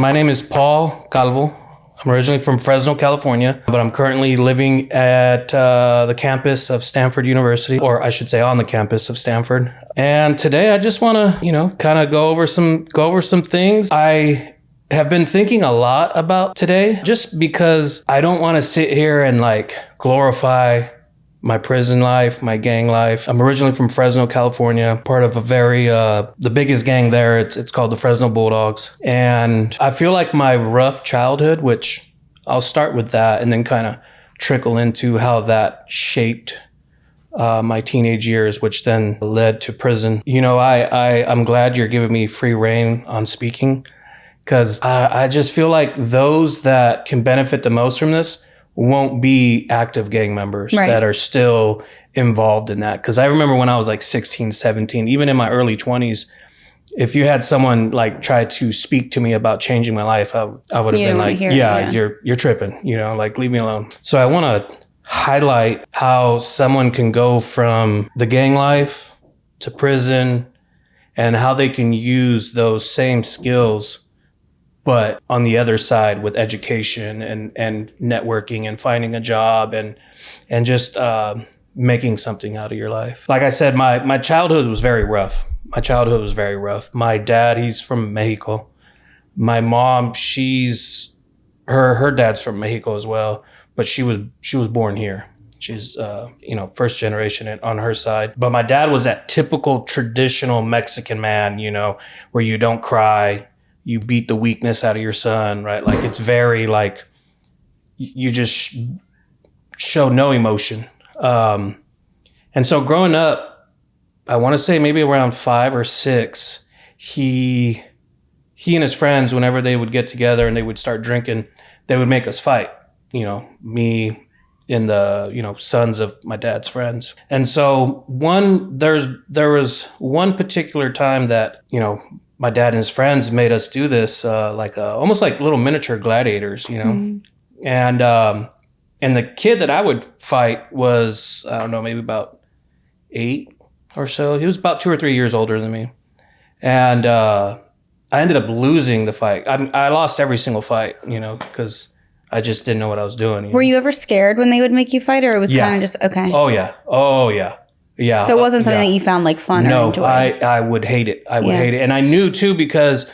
my name is Paul Calvo. I'm originally from Fresno, California, but I'm currently living at the campus of Stanford University, or I should say on the campus of Stanford. And today I just want to, kind of go over some things. I have been thinking a lot about today just because I don't want to sit here and glorify my prison life, my gang life. I'm originally from Fresno, California, part of a very, the biggest gang there. It's called the Fresno Bulldogs. And I feel like my rough childhood, which I'll start with that and then kind of trickle into how that shaped my teenage years, which then led to prison. I'm glad you're giving me free rein on speaking because I just feel like those that can benefit the most from this won't be active gang members that are still involved in that. Because I remember when I was 16, 17, even in my early 20s, if you had someone try to speak to me about changing my life, I would have been you're tripping, leave me alone. So I want to highlight how someone can go from the gang life to prison and how they can use those same skills but on the other side with education and networking and finding a job and just making something out of your life. Like I said, my childhood was very rough. My dad, he's from Mexico. My mom, her dad's from Mexico as well, but she was born here. She's first generation on her side. But my dad was that typical traditional Mexican man, where you don't cry. You beat the weakness out of your son, right? It's very you just show no emotion. And so growing up, I want to say maybe around 5 or 6, he and his friends, whenever they would get together and they would start drinking, they would make us fight, me and the, sons of my dad's friends. And so there was one particular time that, my dad and his friends made us do this, almost like little miniature gladiators, Mm-hmm. And the kid that I would fight was, I don't know, maybe about 8 or so. He was about 2 or 3 years older than me. And I ended up losing the fight. I lost every single fight, because I just didn't know what I was doing. Were you ever scared when they would make you fight, or it was kind of just, okay? Oh, yeah. Yeah. So it wasn't something that you found fun or enjoyed? No, I would hate it. I would hate it. And I knew too, because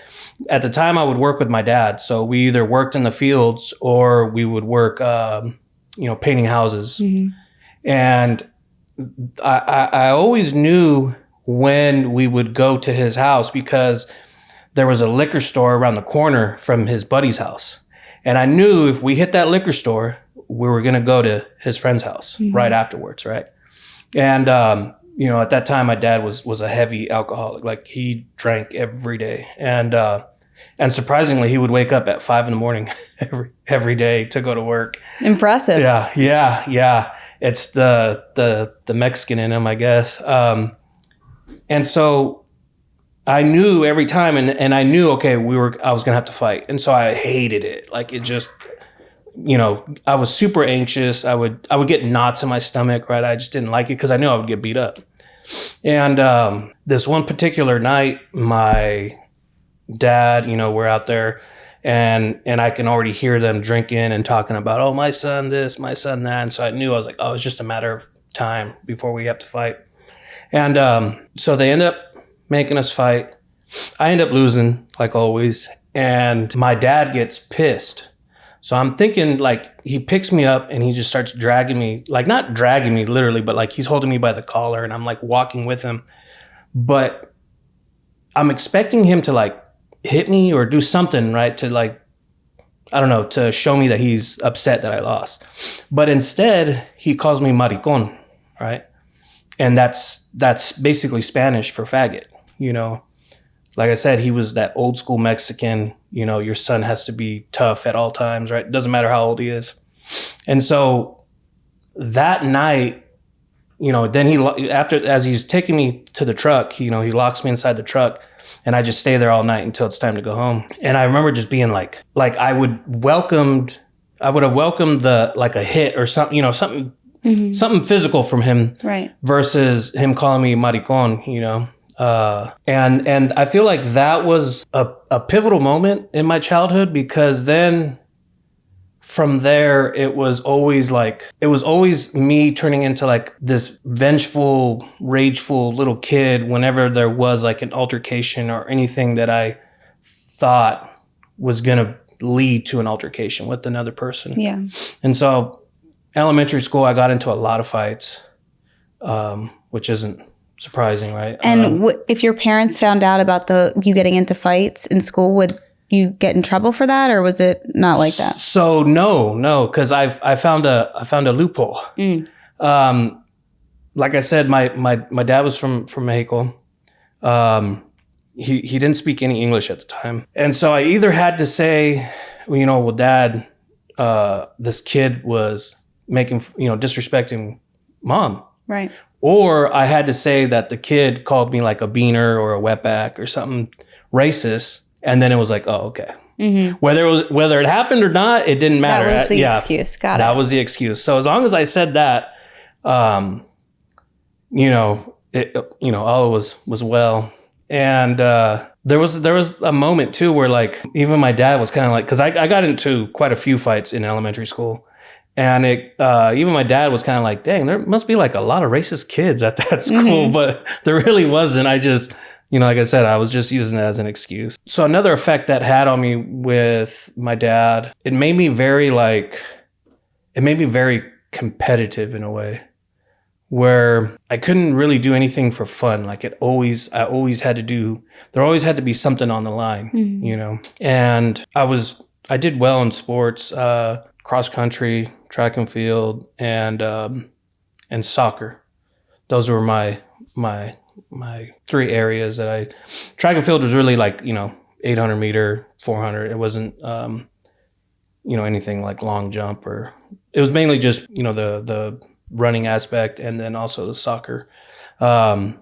at the time I would work with my dad. So we either worked in the fields or we would work, painting houses. Mm-hmm. And I always knew when we would go to his house because there was a liquor store around the corner from his buddy's house. And I knew if we hit that liquor store, we were going to go to his friend's house right afterwards, right? And, at that time, my dad was a heavy alcoholic. He drank every day. And surprisingly, he would wake up at 5 a.m. every day to go to work. Impressive. Yeah. It's the Mexican in him, I guess. And so I knew every time, and I knew, okay, I was going to have to fight. And so I hated it. It just... I was super anxious. I would get knots in my stomach, right? I just didn't like it because I knew I would get beat up. And this one particular night, my dad, we're out there and I can already hear them drinking and talking about, oh, my son this, my son that. And so I knew, I was like, oh, it's just a matter of time before we have to fight. And so they end up making us fight. I end up losing, like always. And my dad gets pissed. So I'm thinking he picks me up and he just starts dragging me, not dragging me literally, but he's holding me by the collar and I'm walking with him. But I'm expecting him to hit me or do something, right? To I don't know, to show me that he's upset that I lost. But instead he calls me maricón, right? And that's basically Spanish for faggot, Like I said, he was that old school Mexican, your son has to be tough at all times, right? It doesn't matter how old he is. And so that night, then as he's taking me to the truck, he locks me inside the truck and I just stay there all night until it's time to go home. And I remember just being I would have welcomed a hit or something, something, something physical from him, right? Versus him calling me maricón, And I feel like that was a pivotal moment in my childhood, because then from there, it was always me turning into like this vengeful, rageful little kid whenever there was like an altercation or anything that I thought was going to lead to an altercation with another person. Yeah. And so elementary school, I got into a lot of fights, which isn't surprising, right? And if your parents found out about you getting into fights in school, would you get in trouble for that, or was it not like that? So no, because I found a loophole. Like I said, my dad was from Mexico. He didn't speak any English at the time, and so I either had to say, well, Dad, this kid was making, disrespecting Mom, right? Or I had to say that the kid called me like a beaner or a wetback or something racist. And then it was like, oh, okay. Mm-hmm. Whether it happened or not, it didn't matter. That was the excuse. Got it. That was the excuse. So as long as I said that, all was well. And there was a moment too where like even my dad was kind of like, because I got into quite a few fights in elementary school, and even my dad was kind of like, dang, there must be like a lot of racist kids at that school, mm-hmm. But there really wasn't. I just, like I said, I was just using it as an excuse. So another effect that had on me with my dad, it made me very competitive in a way, where I couldn't really do anything for fun. Like there always had to be something on the line, mm-hmm. And I did well in sports, cross country, track and field, and soccer. Those were my three areas that track and field was really like, 800 meter, 400. It wasn't, anything like long jump, or it was mainly just, the running aspect, and then also the soccer. And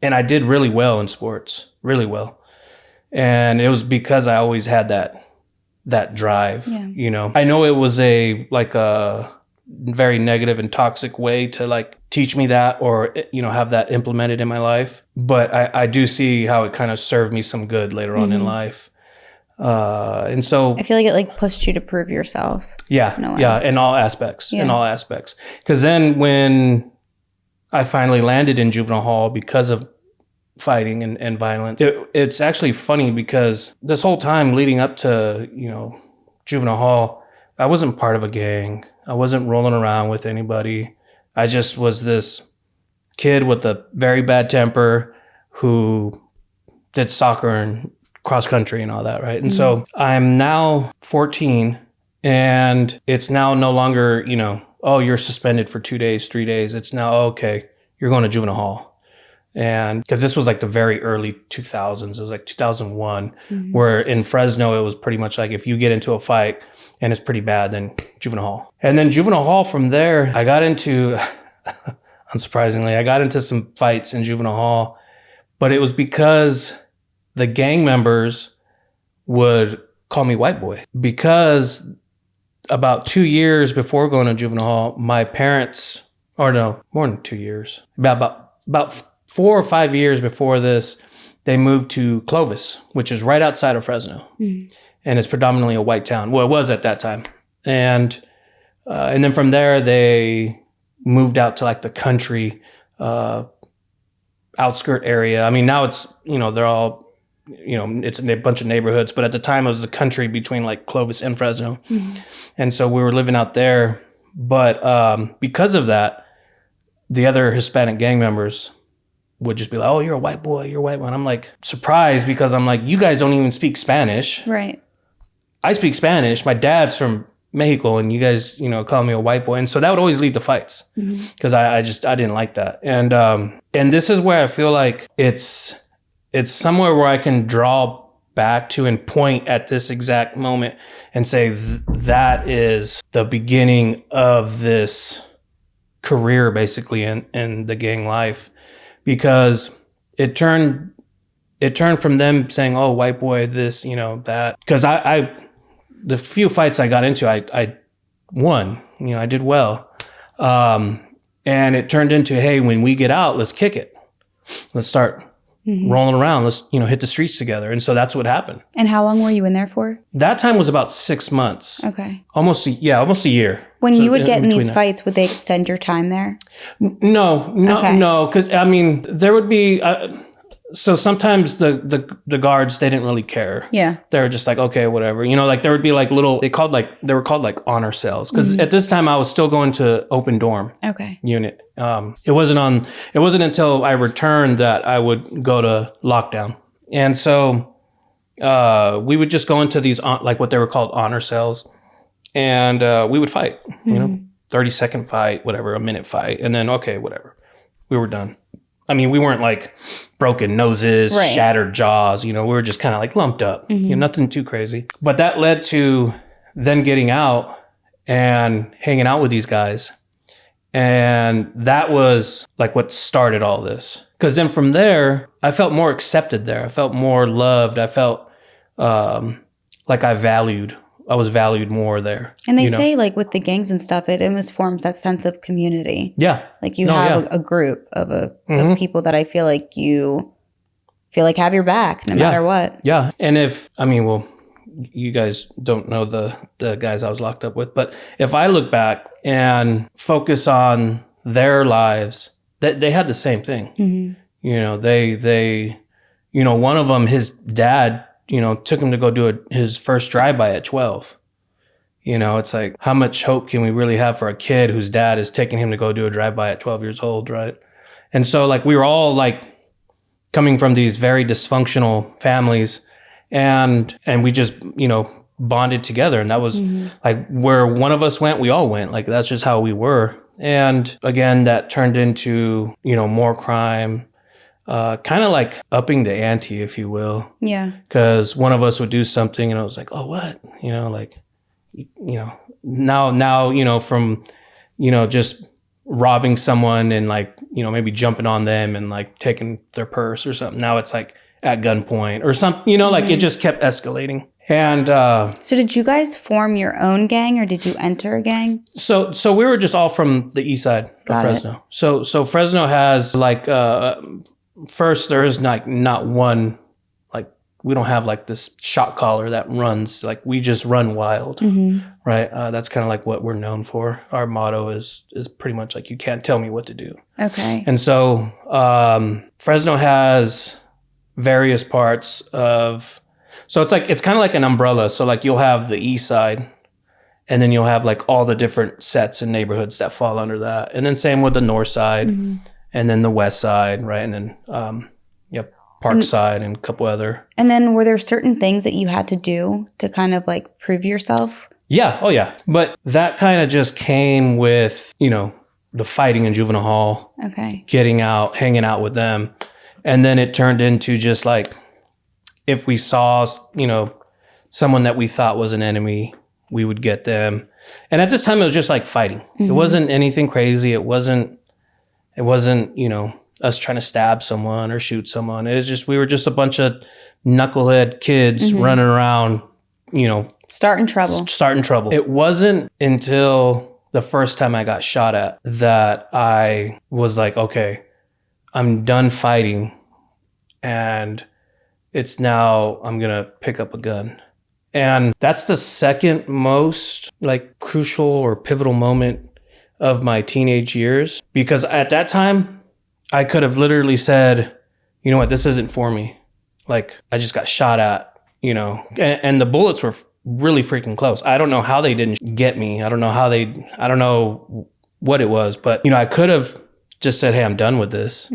I did really well in sports, really well. And it was because I always had that drive, yeah. I know it was a very negative and toxic way to like teach me that, or have that implemented in my life, but I do see how it kind of served me some good later on in life. And so I feel like it like pushed you to prove yourself. Yeah, in all aspects. Because then when I finally landed in juvenile hall because of fighting and violence, it's actually funny because this whole time leading up to juvenile hall, I wasn't part of a gang. I wasn't rolling around with anybody. I just was this kid with a very bad temper who did soccer and cross country and all that, right? And so I'm now 14, and it's now no longer, you're suspended for 2 days, 3 days. It's now, okay, you're going to juvenile hall. And because this was like the very early 2000s, it was like 2001, where in Fresno, it was pretty much like if you get into a fight and it's pretty bad, then juvenile hall. And then juvenile hall from there, I got into, unsurprisingly, some fights in juvenile hall, but it was because the gang members would call me white boy. Because about 2 years before going to juvenile hall, my parents, or no, more than 2 years, about 4 or 5 years before this, they moved to Clovis, which is right outside of Fresno. And it's predominantly a white town. Well, it was at that time. And then from there, they moved out to like the country outskirt area. I mean, now it's, they're all, it's a bunch of neighborhoods. But at the time, it was the country between like Clovis and Fresno. And so we were living out there. But because of that, the other Hispanic gang members would just be like, oh, you're a white boy, you're a white one. I'm like surprised, because I'm like, you guys don't even speak Spanish. Right. I speak Spanish. My dad's from Mexico, and you guys, call me a white boy. And so that would always lead to fights, because I didn't like that. And this is where I feel like it's somewhere where I can draw back to and point at this exact moment and say that is the beginning of this career, basically, in the gang life. Because it turned from them saying, oh, white boy, this, that. Because the few fights I got into, I won. I did well. And it turned into, hey, when we get out, let's kick it. Let's start rolling around. Let's, hit the streets together. And so that's what happened. And how long were you in there for? That time was about 6 months. Okay. Almost a year. When So you would get in these that. fights, would they extend your time there? No. Because, there would be... so sometimes the guards, they didn't really care. Yeah. They were just like, okay, whatever. There would be like little... They were called like honor cells. Because at this time, I was still going to open dorm unit. It wasn't until I returned that I would go to lockdown. And so we would just go into these, like what they were called honor cells. And we would fight, 30-second fight, whatever, a minute fight. And then, okay, whatever. We were done. We weren't like broken noses, shattered jaws, we were just kind of like lumped up, nothing too crazy. But that led to then getting out and hanging out with these guys. And that was like what started all this. Because then from there, I felt more accepted there. I felt more loved. I felt like I was valued more there. And they say like with the gangs and stuff, it almost forms that sense of community. Yeah. Like you have a group of people that I feel like have your back no matter what. Yeah. And you guys don't know the guys I was locked up with, but if I look back and focus on their lives, they had the same thing. They one of them, his dad, took him to go do his first drive-by at 12. It's like, how much hope can we really have for a kid whose dad is taking him to go do a drive-by at 12 years old, right? And so like we were all like coming from these very dysfunctional families, and we just, bonded together. And that was like where one of us went, we all went. Like that's just how we were. And again, that turned into, more crime. Kind of like upping the ante, if you will. Yeah. Because one of us would do something and it was like, oh, what? Now, from, just robbing someone and like, maybe jumping on them and like taking their purse or something. Now it's like at gunpoint or something, like it just kept escalating. And so did you guys form your own gang or did you enter a gang? So we were just all from the east side of Fresno. So Fresno has like... First, there is like not one, like we don't have like this shot caller that runs, like we just run wild, right? That's kind of like what we're known for. Our motto is pretty much like, you can't tell me what to do. Okay. And so Fresno has various parts of, so it's kind of like an umbrella. So like you'll have the east side and then you'll have like all the different sets and neighborhoods that fall under that. And then same with the north side. And then the west side, right? And then, Parkside and a couple other. And then were there certain things that you had to do to kind of like prove yourself? Yeah. Oh, yeah. But that kind of just came with, the fighting in juvenile hall. Okay. Getting out, hanging out with them. And then it turned into just like, if we saw, someone that we thought was an enemy, we would get them. And at this time, it was just like fighting. It wasn't anything crazy. It wasn't, us trying to stab someone or shoot someone. It was just, we were just a bunch of knucklehead kids running around, starting trouble. It wasn't until the first time I got shot at that I was like, okay, I'm done fighting and it's now I'm going to pick up a gun. And that's the second most like crucial or pivotal moment of my teenage years, because at that time I could have literally said, you know what, this isn't for me. Like I just got shot at, and the bullets were really freaking close. I don't know how they didn't get me. I don't know what it was, but I could have just said, hey, I'm done with this.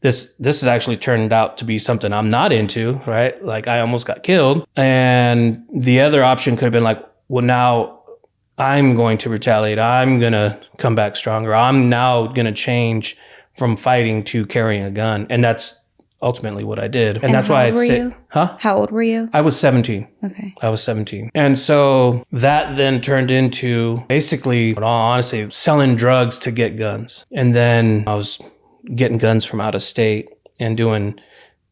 This has actually turned out to be something I'm not into, right? Like I almost got killed. And the other option could have been like, well, now I'm going to retaliate. I'm going to come back stronger. I'm now going to change from fighting to carrying a gun. And that's ultimately what I did. And that's why I'd say, How old were you? I was 17. Okay. I was 17. And so that then turned into basically, in all honesty, selling drugs to get guns. And then I was getting guns from out of state and doing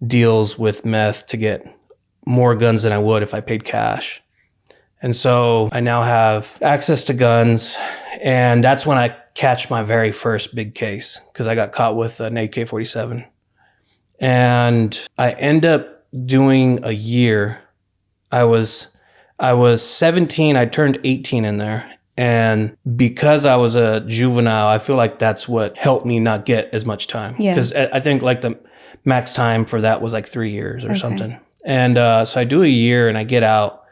deals with meth to get more guns than I would if I paid cash. And so I now have access to guns, and that's when I catch my very first big case, because I got caught with an AK-47. And I end up doing a year. I was 17. I turned 18 in there. And because I was a juvenile, I feel like that's what helped me not get as much time. Yeah. Because I think like the max time for that was like 3 years or something. And so I do a year and I get out,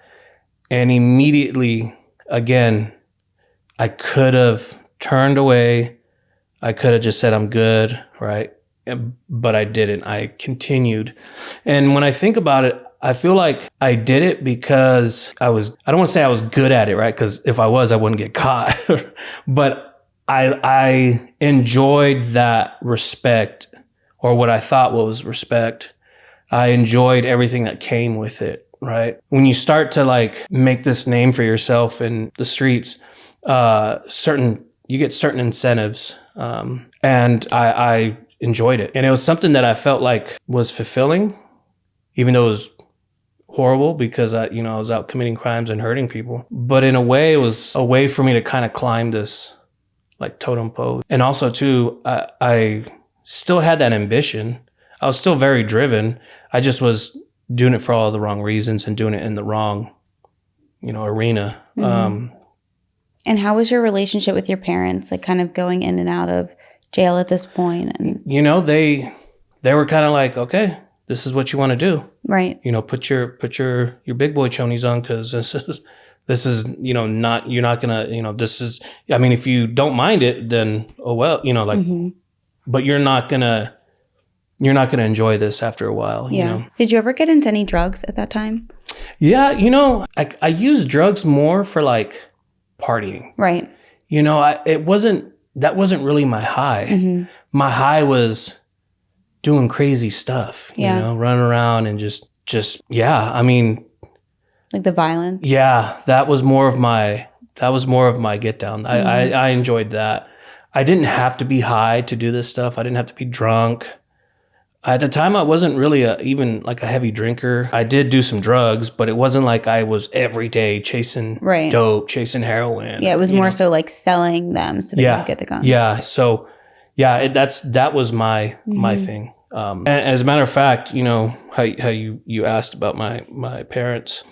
and immediately, again, I could have turned away. I could have just said, I'm good, right? But I didn't. I continued. And when I think about it, I feel like I did it because I don't want to say I was good at it, right? Because if I was, I wouldn't get caught. But I enjoyed that respect, or what I thought was respect. I enjoyed everything that came with it, right? When you start to like make this name for yourself in the streets, you get certain incentives. And I enjoyed it. And it was something that I felt like was fulfilling, even though it was horrible because I was out committing crimes and hurting people. But in a way, it was a way for me to kind of climb this like totem pole. And also too, I still had that ambition. I was still very driven. I just was doing it for all the wrong reasons and doing it in the wrong, arena. Mm-hmm. And how was your relationship with your parents, like kind of going in and out of jail at this point? And they were kind of like, okay, this is what you want to do, right? Put your big boy chonies on, because this is not, you're not gonna, this is, I mean, if you don't mind it, then oh well, Mm-hmm. but you're not gonna enjoy this after a while. Yeah. Did you ever get into any drugs at that time? Yeah, I used drugs more for like partying. Right. That wasn't really my high. Mm-hmm. My high was doing crazy stuff, running around and just, yeah. I mean, like the violence. Yeah, that was more of my get down. Mm-hmm. I enjoyed that. I didn't have to be high to do this stuff. I didn't have to be drunk. At the time, I wasn't really even like a heavy drinker. I did do some drugs, but it wasn't like I was every day chasing dope, chasing heroin. Yeah, it was more so like selling them so they could get the guns. Yeah, so yeah, that was my thing. And as a matter of fact, how you asked about my parents,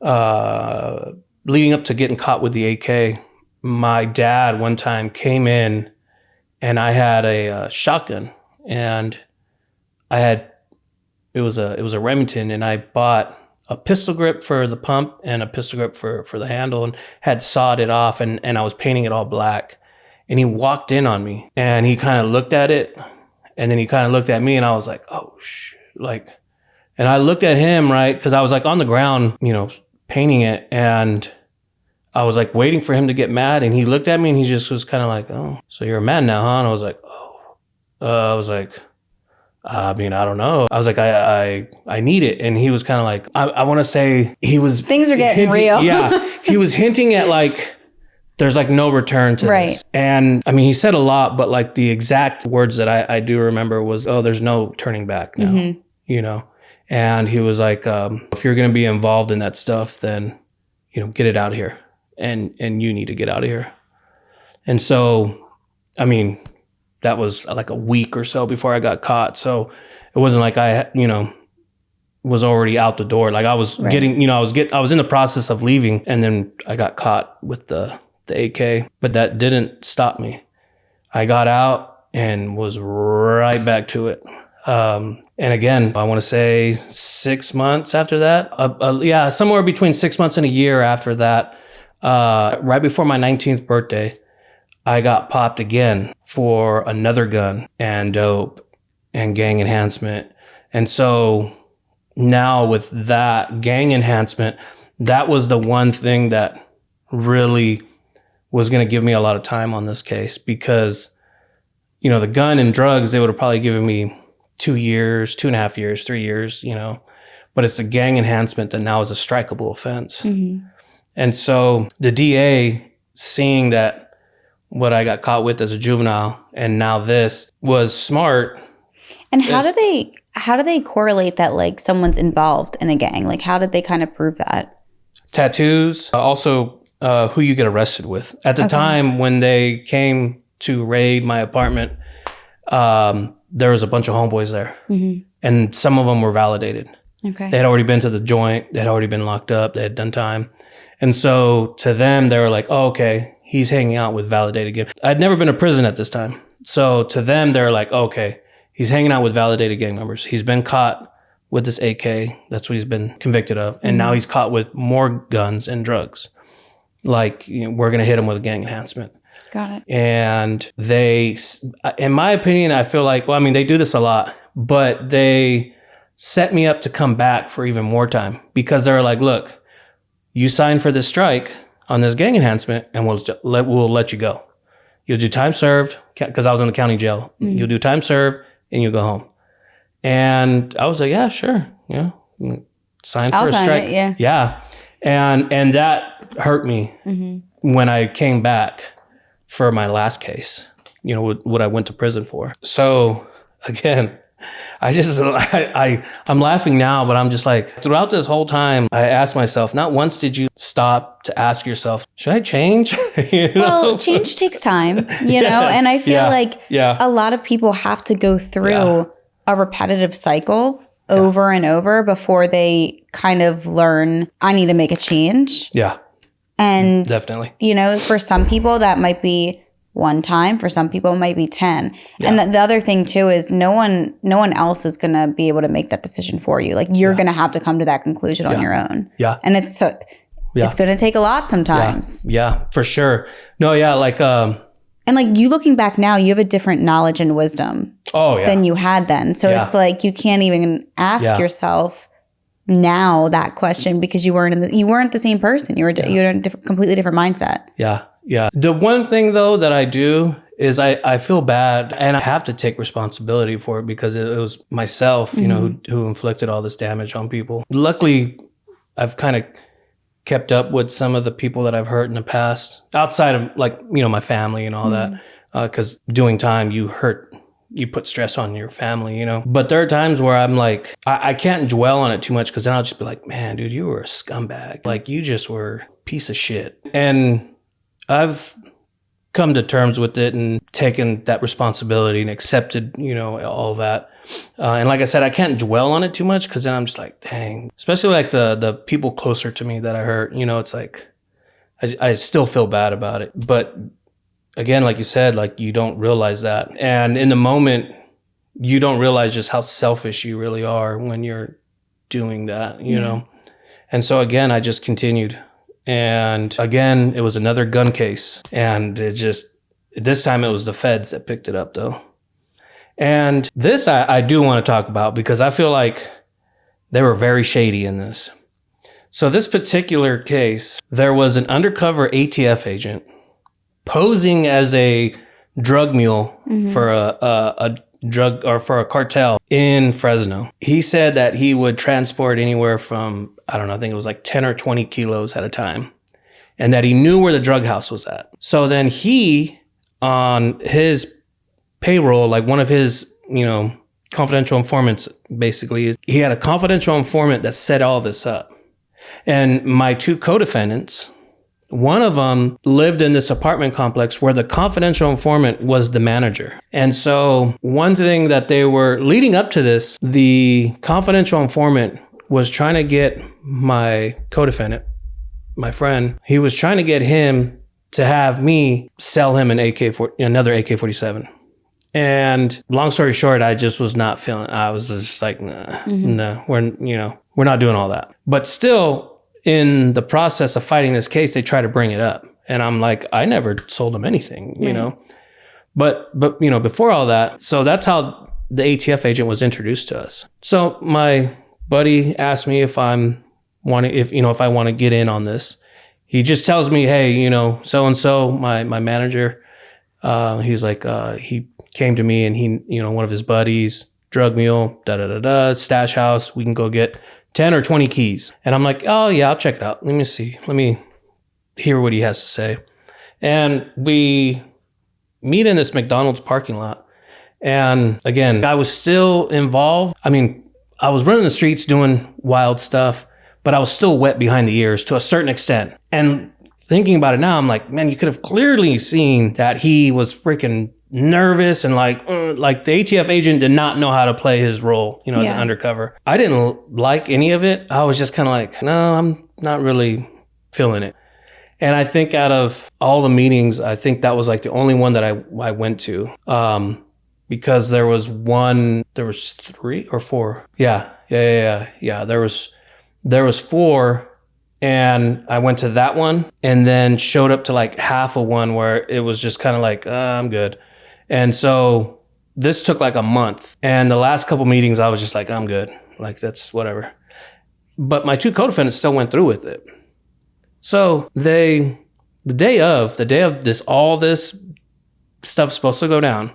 leading up to getting caught with the AK, my dad one time came in, and I had a shotgun, and it was a Remington, and I bought a pistol grip for the pump and a pistol grip for the handle, and had sawed it off, and I was painting it all black. And he walked in on me, and he kind of looked at it, and then he kind of looked at me, and I was like, oh shit, and I looked at him, right, because I was like on the ground, painting it, and I was like waiting for him to get mad, and he looked at me, and he just was kind of like, oh, so you're mad now, huh? And I was like, oh, I mean, I don't know. I was like, I need it. And he was kind of like, I want to say he was... Things are getting real. Yeah. He was hinting at like, there's like no return to this. And I mean, he said a lot, but like the exact words that I do remember was, oh, there's no turning back now, And he was like, if you're going to be involved in that stuff, then, get it out of here. And you need to get out of here. And so, I mean... that was like a week or so before I got caught. So it wasn't like I, was already out the door. Like I was getting, I was in the process of leaving, and then I got caught with the AK, but that didn't stop me. I got out and was right back to it. And again, I want to say 6 months after that, somewhere between 6 months and a year after that, right before my 19th birthday, I got popped again for another gun and dope and gang enhancement. And so now with that gang enhancement, that was the one thing that really was going to give me a lot of time on this case, because, the gun and drugs, they would have probably given me 2 years, 2.5 years, 3 years, but it's the gang enhancement that now is a strikeable offense. Mm-hmm. And so the DA, seeing that what I got caught with as a juvenile and now this, was smart. And how do they correlate that like someone's involved in a gang? Like how did they kind of prove that? Tattoos, also who you get arrested with. At the time when they came to raid my apartment, there was a bunch of homeboys there. Mm-hmm. And some of them were validated. Okay. They had already been to the joint. They had already been locked up. They had done time. And so to them, they were like, oh, okay, he's hanging out with validated gang. I'd never been to prison at this time. So to them, they're like, oh, okay, he's hanging out with validated gang members. He's been caught with this AK. That's what he's been convicted of. And now he's caught with more guns and drugs. Like, we're going to hit him with a gang enhancement. Got it. And they, in my opinion, I feel like, well, I mean, they do this a lot, but they set me up to come back for even more time because they're like, look, you signed for this strike on this gang enhancement and we'll let you go. You'll do time served because I was in the county jail. You'll do time served and you'll go home. And I was like, yeah, sure. Yeah. Sign for a strike. Yeah. And that hurt me when I came back for my last case, what I went to prison for. So again, I'm laughing now, but I'm just like, throughout this whole time, I asked myself, not once did you stop to ask yourself, should I change? Well, change takes time, know, and I feel like a lot of people have to go through a repetitive cycle over and over before they kind of learn, I need to make a change. Yeah. And definitely, for some people that might be one time, for some people it might be 10. Yeah. And the other thing too is no one else is going to be able to make that decision for you. Like you're going to have to come to that conclusion on your own. Yeah. And it's going to take a lot sometimes. Yeah, for sure. No, yeah, like and like you looking back now, you have a different knowledge and wisdom than you had then. So it's like you can't even ask yourself now that question because you weren't the same person. You were in a completely different mindset. Yeah. Yeah. The one thing though that I do is I feel bad and I have to take responsibility for it because it was myself, who inflicted all this damage on people. Luckily, I've kind of kept up with some of the people that I've hurt in the past outside of my family and all that. Because doing time, you put stress on your family, But there are times where I'm like, I can't dwell on it too much because then I'll just be like, man, dude, you were a scumbag. Like you just were a piece of shit. And I've come to terms with it and taken that responsibility and accepted, all that. And like I said, I can't dwell on it too much because then I'm just like, dang. Especially like the people closer to me that I hurt, it's like, I still feel bad about it. But again, like you said, like you don't realize that. And in the moment, you don't realize just how selfish you really are when you're doing that, you know? And so again, I just continued. And again, it was another gun case. And this time it was the feds that picked it up though. And this I do want to talk about because I feel like they were very shady in this. So this particular case, there was an undercover ATF agent posing as a drug mule for a drug or for a cartel in Fresno. He said that he would transport anywhere from, I don't know, I think it was like 10 or 20 kilos at a time. And that he knew where the drug house was at. So then he, on his payroll, like one of his, confidential informants, basically, he had a confidential informant that set all this up. And my two co-defendants, one of them lived in this apartment complex where the confidential informant was the manager. And so one thing that they were leading up to this, the confidential informant was trying to get my co-defendant, my friend, he was trying to get him to have me sell him another AK-47. And long story short, I just was not feeling, I was just like, no, we're not doing all that. But still, in the process of fighting this case, they try to bring it up. And I'm like, I never sold them anything, you know. But before all that, so that's how the ATF agent was introduced to us. So my buddy asked me if I want to get in on this. He just tells me, hey, so-and-so, my manager, he's like, he came to me and he, one of his buddies, drug mule, stash house, we can go get 10 or 20 keys. And I'm like, oh yeah, I'll check it out. Let me see. Let me hear what he has to say. And we meet in this McDonald's parking lot. And again, I was still involved. I mean, I was running the streets doing wild stuff, but I was still wet behind the ears to a certain extent. And thinking about it now, I'm like, man, you could have clearly seen that he was freaking, nervous and like the ATF agent did not know how to play his role, as an undercover. I didn't like any of it. I was just kind of like, no, I'm not really feeling it. And I think out of all the meetings, I think that was like the only one that I went to, because there was 3 or 4. Yeah. There was 4. And I went to that one and then showed up to like half of one where it was just kind of like, I'm good. And so this took like a month. And the last couple meetings, I was just like, I'm good. Like, that's whatever. But my 2 co-defendants still went through with it. So the day of this, all this stuff supposed to go down,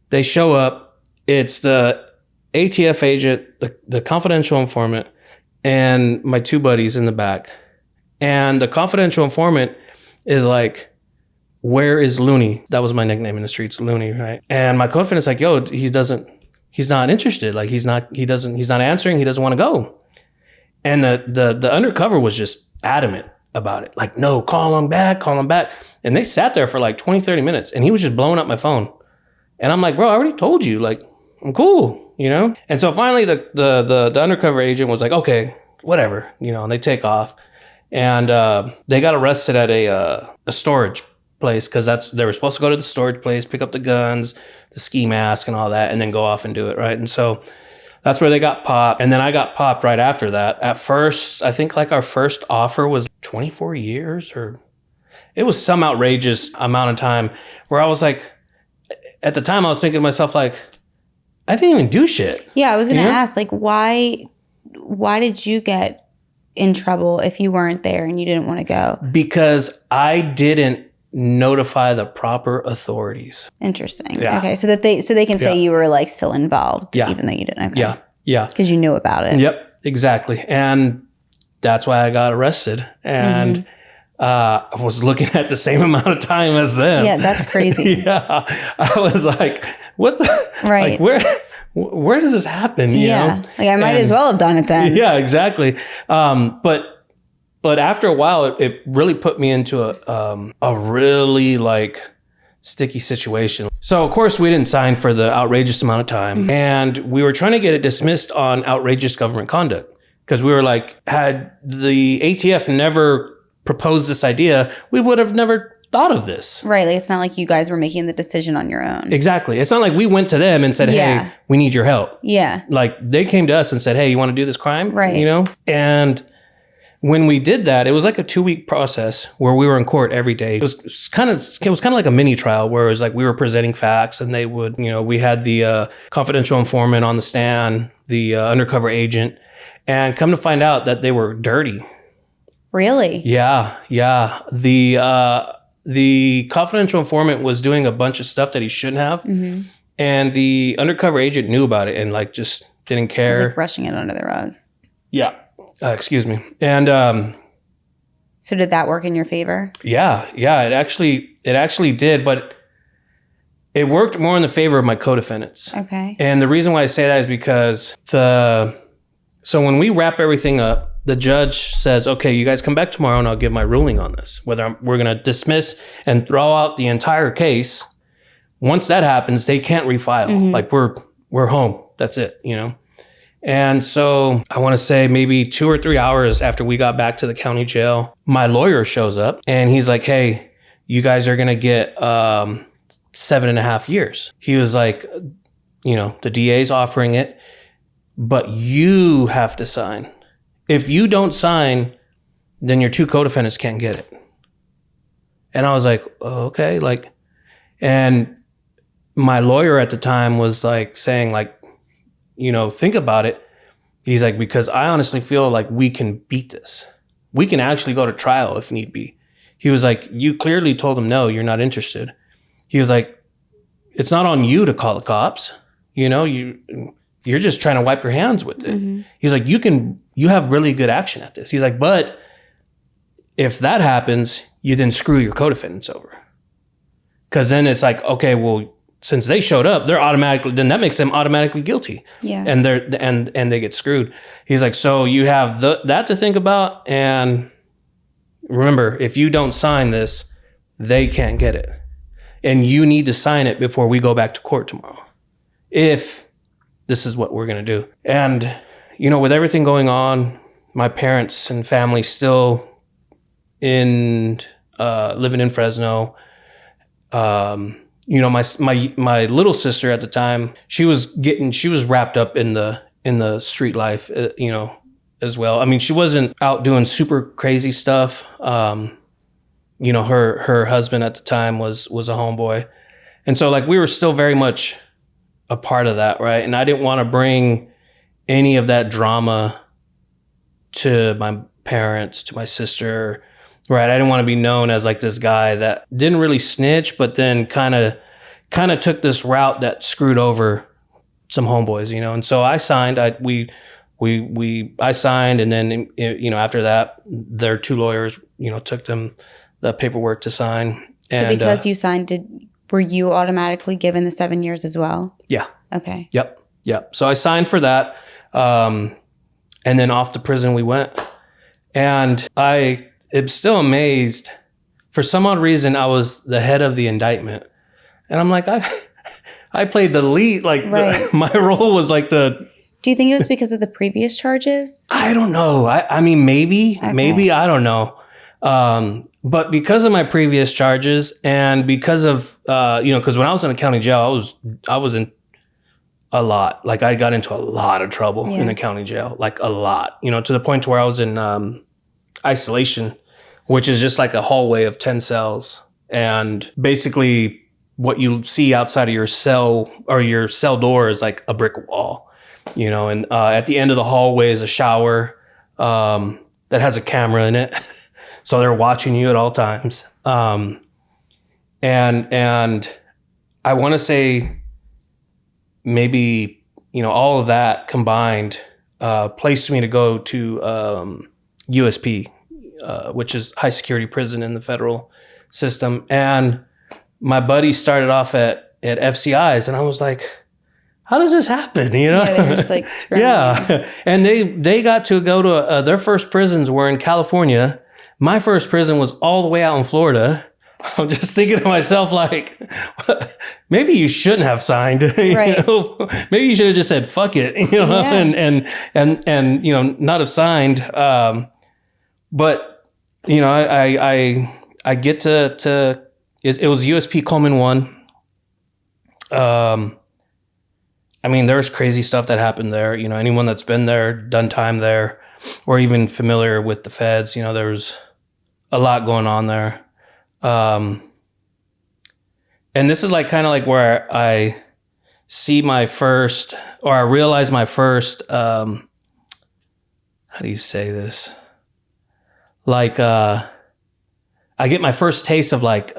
they show up. It's the ATF agent, the confidential informant, and my 2 buddies in the back. And the confidential informant is like, where is Looney? That was my nickname in the streets, Looney, right? And my co-defendant's like, yo, he's not interested. Like, he's not answering. He doesn't want to go. And the undercover was just adamant about it. Like, no, call him back. And they sat there for like 20, 30 minutes and he was just blowing up my phone. And I'm like, bro, I already told you, like, I'm cool. And so finally the undercover agent was like, okay, whatever, and they take off, and they got arrested at a storage place, because they were supposed to go to the storage place, pick up the guns, the ski mask and all that, and then go off and do it, right? And so that's where they got popped. And then I got popped right after that. At first, I think like our first offer was 24 years, or it was some outrageous amount of time where I was like, at the time I was thinking to myself, like, I didn't even do shit. Yeah, I was going to ask, like, why did you get in trouble if you weren't there and you didn't want to go? Because I didn't notify the proper authorities. Interesting. Yeah. Okay, so they can say you were like still involved, even though you didn't. Okay. Yeah. It's because you knew about it. Yep, exactly. And that's why I got arrested. And I was looking at the same amount of time as them. Yeah, that's crazy. Yeah. I was like, what the? Right. Like, where does this happen? You know? Like I might as well have done it then. Yeah, exactly. But after a while, it really put me into a really like sticky situation. So of course we didn't sign for the outrageous amount of time. And we were trying to get it dismissed on outrageous government conduct. Because we were like, had the ATF never proposed this idea, we would have never thought of this. Right. Like it's not like you guys were making the decision on your own. Exactly. It's not like we went to them and said, hey, we need your help. Yeah. Like they came to us and said, hey, you want to do this crime? Right. And when we did that, it was like a 2-week process where we were in court every day. It was kind of like a mini trial where it was like we were presenting facts and they would, we had the confidential informant on the stand, the undercover agent, and come to find out that they were dirty. Really? Yeah. The confidential informant was doing a bunch of stuff that he shouldn't have. And the undercover agent knew about it and like just didn't care. It was like brushing it under the rug. Yeah. Excuse me. And so did that work in your favor? Yeah, it actually did, but it worked more in the favor of my co-defendants. Okay. And the reason why I say that is because so when we wrap everything up, the judge says, okay, you guys come back tomorrow and I'll give my ruling on this, whether we're going to dismiss and throw out the entire case. Once that happens, they can't refile. Like we're home. That's it, And so I want to say maybe 2 or 3 hours after we got back to the county jail, my lawyer shows up and he's like, hey, you guys are going to get 7.5 years. He was like, the DA's offering it, but you have to sign. If you don't sign, then your 2 co-defendants can't get it. And I was like, oh, okay. Like, and my lawyer at the time was like saying like, think about it. He's like, because I honestly feel like we can beat this. We can actually go to trial if need be. He was like, you clearly told him, no, you're not interested. He was like, it's not on you to call the cops. You're just trying to wipe your hands with it. He's like, you have really good action at this. He's like, but if that happens, you then screw your co-defendants over. Cause then it's like, okay, well, since they showed up, then that makes them automatically guilty. Yeah. And they get screwed. He's like, so you have that to think about. And remember, if you don't sign this, they can't get it. and you need to sign it before we go back to court tomorrow, if this is what we're going to do. And, you know, with everything going on, my parents and family still living in Fresno. You know, my little sister at the time, she was wrapped up in the street life, you know, as well. I mean, she wasn't out doing super crazy stuff. You know, her husband at the time was a homeboy. And so like we were still very much a part of that, right? And I didn't want to bring any of that drama to my parents, to my sister, right? I didn't want to be known as like this guy that didn't really snitch, but then kind of took this route that screwed over some homeboys, you know? And so I signed, I signed, and then, you know, after that, their two lawyers, you know, took them the paperwork to sign. So because you signed, were you automatically given the 7 years as well? Yeah. Okay. Yep. So I signed for that. And then off to prison we went. And I am still amazed. For some odd reason, I was the head of the indictment. And I'm like, I played the lead. Like right. My role was like the... Do you think it was because of the previous charges? I don't know. I mean, maybe, I don't know. But because of my previous charges and because of, you know, because when I was in the county jail, I was in a lot. Like I got into a lot of trouble in the county jail, like a lot, you know, to the point to where I was in isolation, which is just like a hallway of 10 cells. And basically what you see outside of your cell or your cell door is like a brick wall, you know, and at the end of the hallway is a shower that has a camera in it. So they're watching you at all times. And I want to say maybe, you know, all of that combined placed me to go to USP, which is high security prison in the federal system. And my buddy started off at FCI's, and I was like, how does this happen? You know? Yeah, they're just like screaming. Yeah. And they got to go to their first prisons were in California. My first prison was all the way out in Florida. I'm just thinking to myself, like, maybe you shouldn't have signed. Right. You know? Maybe you should have just said, fuck it, you know, and you know, not have signed. But, you know, I get to it was USP Coleman 1. I mean, there's crazy stuff that happened there. You know, anyone that's been there, done time there, or even familiar with the feds, you know, there was a lot going on there. And this is like kind of like where I see my first, or I realize my first, how do you say this? Like, I get my first taste of like,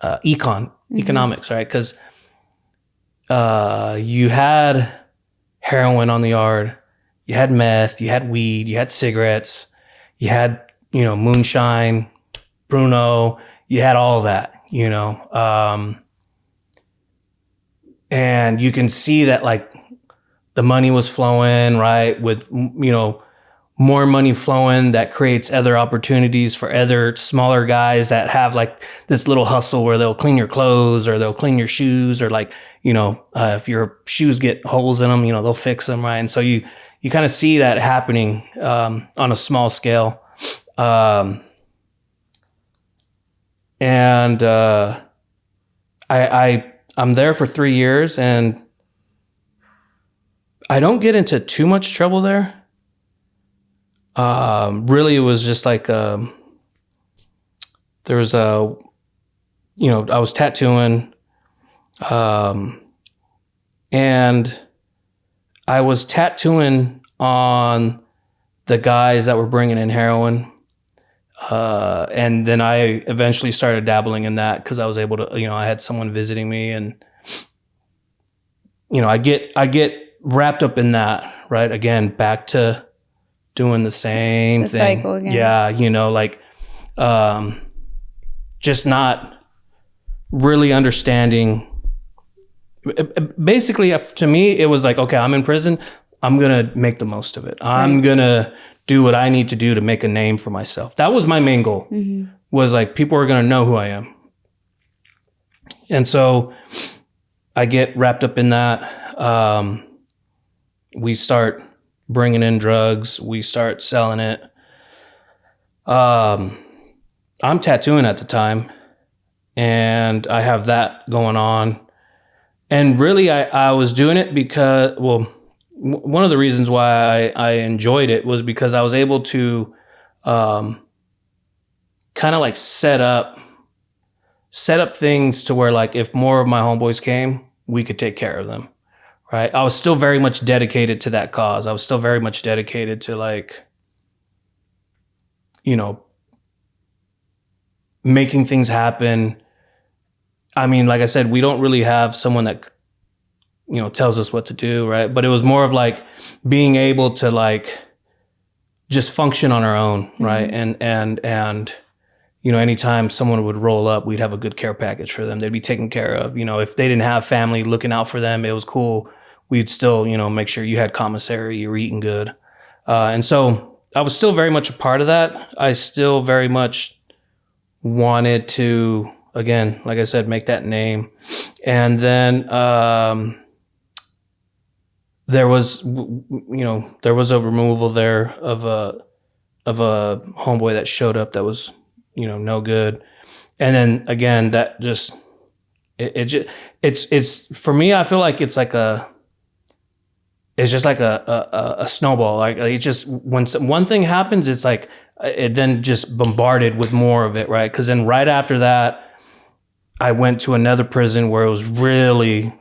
economics, right? Because, you had heroin on the yard, you had meth, you had weed, you had cigarettes, you had, you know, moonshine, Bruno, you had all that, you know, and you can see that like the money was flowing, right? With, you know, more money flowing that creates other opportunities for other smaller guys that have like this little hustle where they'll clean your clothes or they'll clean your shoes, or like, you know, if your shoes get holes in them, you know, they'll fix them, right? And so you kind of see that happening on a small scale. And I'm there for 3 years, and I don't get into too much trouble there. Really, it was just like there was a, you know, I was tattooing, and I was tattooing on the guys that were bringing in heroin. And then I eventually started dabbling in that because I was able to, you know, I had someone visiting me, and, you know, I get wrapped up in that, right? Again, back to doing the same thing. Cycle again. Yeah. You know, like, just not really understanding. Basically, to me, it was like, okay, I'm in prison. I'm going to make the most of it. I'm going to do what I need to do to make a name for myself. That was my main goal, was like, people are going to know who I am. And so I get wrapped up in that. We start bringing in drugs. We start selling it. I'm tattooing at the time, and I have that going on. And really, I was doing it because, well, one of the reasons why I enjoyed it was because I was able to kind of like set up things to where, like, if more of my homeboys came, we could take care of them, right? I was still very much dedicated to that cause. I was still very much dedicated to, like, you know, making things happen. I mean, like I said, we don't really have someone that, you know, tells us what to do, right? But it was more of like being able to, like, just function on our own, right? And you know, anytime someone would roll up, we'd have a good care package for them. They'd be taken care of. You know, if they didn't have family looking out for them, it was cool. We'd still, you know, make sure you had commissary, you were eating good. And so I was still very much a part of that. I still very much wanted to, again, like I said, make that name. And then there was a removal there of a homeboy that showed up that was, you know, no good. And then again, that just, it's for me, I feel like it's just like a snowball. Like, it just, when one thing happens, it's like, it then just bombarded with more of it, right? Because then right after that, I went to another prison where it was really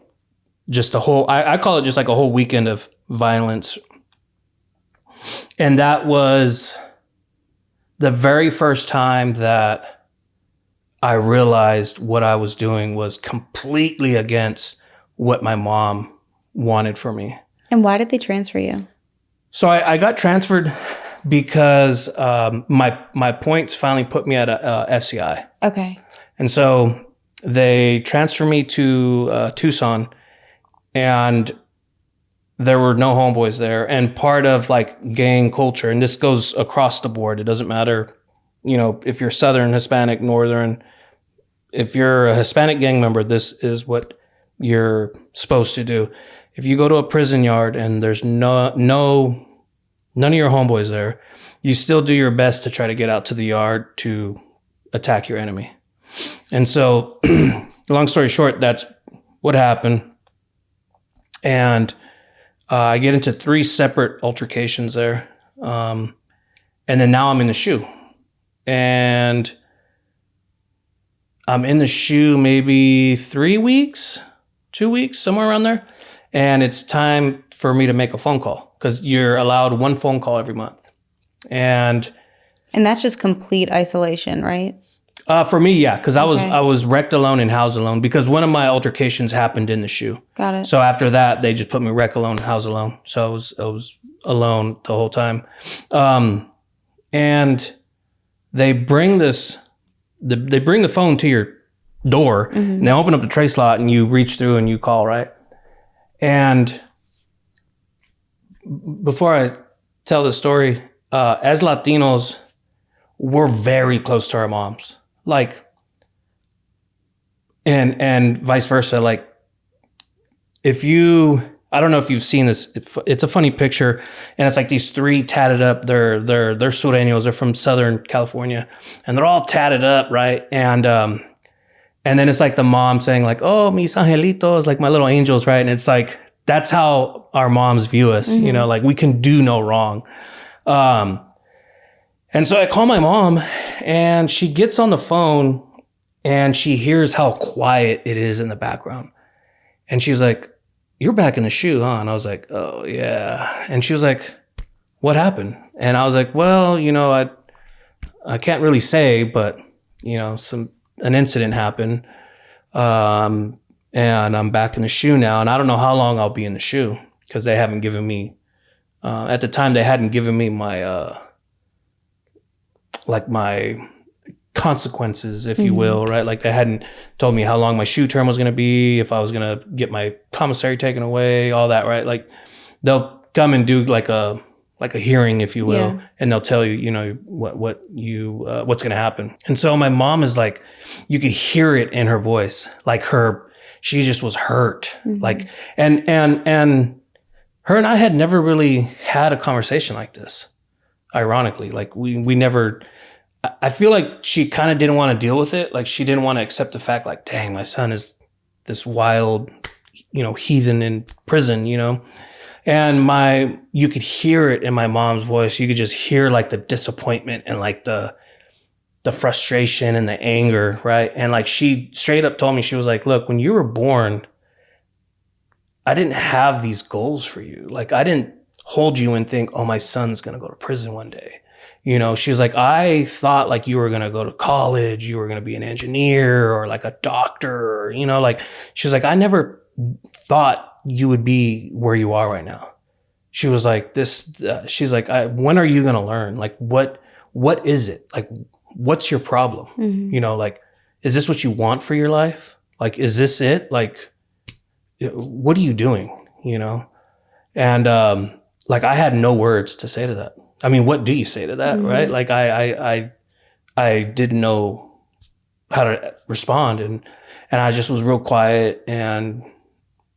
just I call it just like a whole weekend of violence. And that was the very first time that I realized what I was doing was completely against what my mom wanted for me. And why did they transfer you? So I got transferred because my points finally put me at a FCI. Okay. And so they transferred me to Tucson, and there were no homeboys there. And part of, like, gang culture, and this goes across the board, it doesn't matter, you know, if you're Southern, Hispanic, Northern, if you're a Hispanic gang member, this is what you're supposed to do. If you go to a prison yard and there's none of your homeboys there, you still do your best to try to get out to the yard to attack your enemy. And so, long story short, that's what happened. And I get into 3 separate altercations there. And then now I'm in the shoe. And I'm in the shoe maybe 3 weeks, 2 weeks, somewhere around there. And it's time for me to make a phone call, because you're allowed 1 phone call every month. And that's just complete isolation, right? For me, yeah, because I was wrecked alone and housed alone, because one of my altercations happened in the shoe. Got it. So after that, they just put me wrecked alone and housed alone. So I was alone the whole time. And they bring the phone to your door, and they open up the tray slot, and you reach through and you call, right? And before I tell the story, as Latinos, we're very close to our moms. Like, and vice versa. Like, I don't know if you've seen this, it's a funny picture, and it's like these 3 tatted up, they're sureños, they're from Southern California, and they're all tatted up, right? And then it's like the mom saying, like, oh, mis angelitos, like my little angels, right? And it's like, that's how our moms view us, you know, like we can do no wrong. And so I call my mom, and she gets on the phone, and she hears how quiet it is in the background. And she's like, you're back in the shoe, huh? And I was like, oh, yeah. And she was like, what happened? And I was like, well, you know, I can't really say, but, you know, an incident happened. And I'm back in the shoe now. And I don't know how long I'll be in the shoe, because they haven't given me, at the time, they hadn't given me my consequences, if you will, right? Like, they hadn't told me how long my shoe term was going to be, if I was going to get my commissary taken away, all that, right? Like, they'll come and do like a like a hearing, if you will, and they'll tell you, you know, what's going to happen. And so my mom is like, you could hear it in her voice, like she just was hurt. Like, and her and I had never really had a conversation like this. Ironically, like we never, I feel like she kind of didn't want to deal with it. Like she didn't want to accept the fact, like, dang, my son is this wild, you know, heathen in prison, you know? And you could hear it in my mom's voice. You could just hear like the disappointment and like the frustration and the anger, right? And like she straight up told me, she was like, look, when you were born, I didn't have these goals for you. Like I didn't hold you and think, oh, my son's going to go to prison one day. You know, she was like, I thought like you were going to go to college, you were going to be an engineer or like a doctor, or, you know, like she was like, I never thought you would be where you are right now. She was like, she's like, when are you going to learn? Like, what is it? Like, what's your problem? You know, like, is this what you want for your life? Like, is this it? Like, what are you doing? You know? And, like, I had no words to say to that. I mean, what do you say to that? Right? Like, I didn't know how to respond. And I just was real quiet, and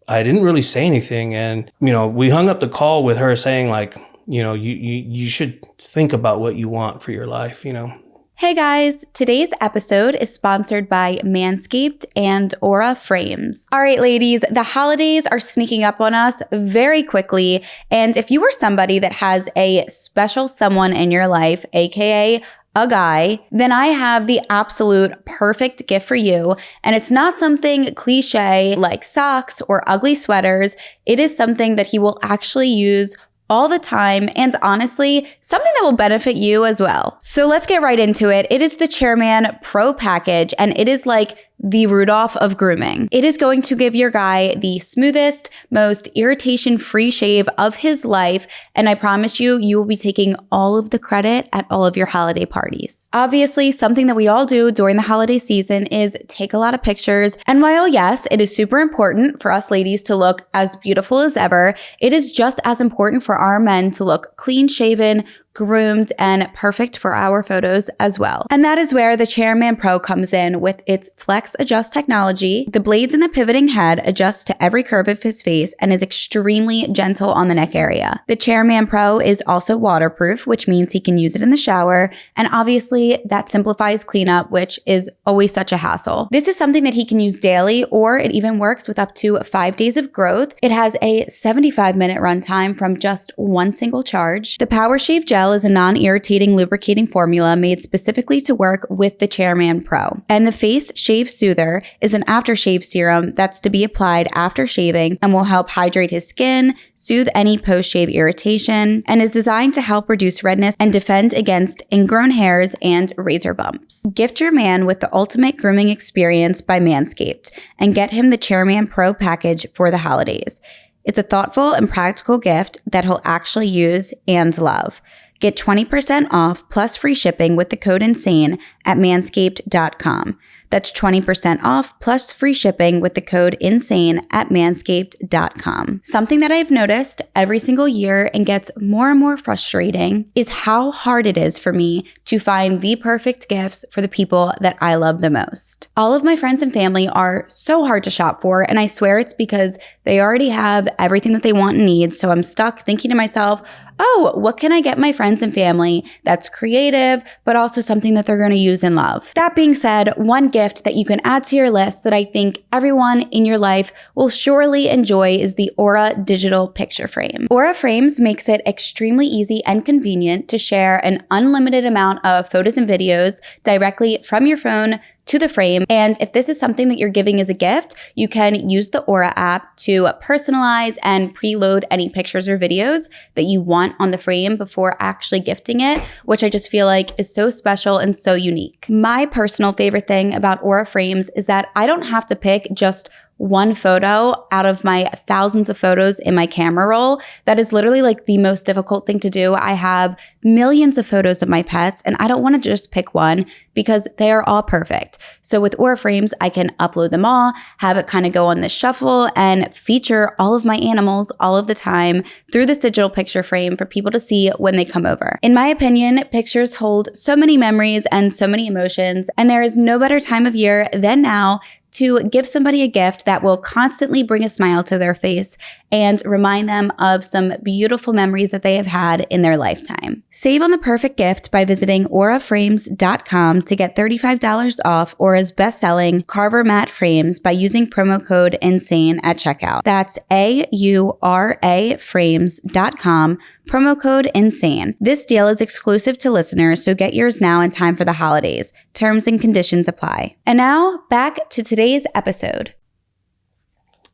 I didn't really say anything. And, you know, we hung up the call with her saying like, you know, you should think about what you want for your life, you know. Hey guys, today's episode is sponsored by Manscaped and Aura Frames. All right, ladies, the holidays are sneaking up on us very quickly. And if you are somebody that has a special someone in your life, aka a guy, then I have the absolute perfect gift for you. And it's not something cliche like socks or ugly sweaters. It is something that he will actually use all the time, and honestly, something that will benefit you as well. So let's get right into it. It is the Chairman Pro Package, and it is like the Rudolph of grooming. It is going to give your guy the smoothest, most irritation-free shave of his life, and I promise you, you will be taking all of the credit at all of your holiday parties. Obviously, something that we all do during the holiday season is take a lot of pictures, and while yes, it is super important for us ladies to look as beautiful as ever, it is just as important for our men to look clean-shaven, groomed, and perfect for our photos as well. And that is where the Chairman Pro comes in with its Flex Adjust technology. The blades in the pivoting head adjust to every curve of his face and is extremely gentle on the neck area. The Chairman Pro is also waterproof, which means he can use it in the shower, and obviously that simplifies cleanup, which is always such a hassle. This is something that he can use daily, or it even works with up to 5 days of growth. It has a 75-minute runtime from just one single charge. The Power Shave Gel is a non-irritating lubricating formula made specifically to work with the Chairman Pro. And the Face Shave Soother is an aftershave serum that's to be applied after shaving and will help hydrate his skin, soothe any post-shave irritation, and is designed to help reduce redness and defend against ingrown hairs and razor bumps. Gift your man with the ultimate grooming experience by Manscaped and get him the Chairman Pro package for the holidays. It's a thoughtful and practical gift that he'll actually use and love. Get 20% off plus free shipping with the code INSANE at manscaped.com. That's 20% off plus free shipping with the code INSANE at manscaped.com. Something that I've noticed every single year and gets more and more frustrating is how hard it is for me to find the perfect gifts for the people that I love the most. All of my friends and family are so hard to shop for, and I swear it's because they already have everything that they want and need, so I'm stuck thinking to myself, oh, what can I get my friends and family that's creative, but also something that they're going to use and love? That being said, one gift that you can add to your list that I think everyone in your life will surely enjoy is the Aura Digital Picture Frame. Aura Frames makes it extremely easy and convenient to share an unlimited amount of photos and videos directly from your phone to the frame. And if this is something that you're giving as a gift, you can use the Aura app to personalize and preload any pictures or videos that you want on the frame before actually gifting it, which I just feel like is so special and so unique. My personal favorite thing about Aura frames is that I don't have to pick just one photo out of my thousands of photos in my camera roll. That is literally like the most difficult thing to do. I have millions of photos of my pets and I don't want to just pick one because they are all perfect. So with Aura frames, I can upload them all, have it kind of go on this shuffle and feature all of my animals all of the time through this digital picture frame for people to see when they come over. In my opinion, pictures hold so many memories and so many emotions, and there is no better time of year than now to give somebody a gift that will constantly bring a smile to their face and remind them of some beautiful memories that they have had in their lifetime. Save on the perfect gift by visiting auraframes.com to get $35 off Aura's best-selling Carver matte frames by using promo code INSANE at checkout. That's AURA frames.com, promo code INSANE. This deal is exclusive to listeners, so get yours now in time for the holidays. Terms and conditions apply. And now, back to today's episode.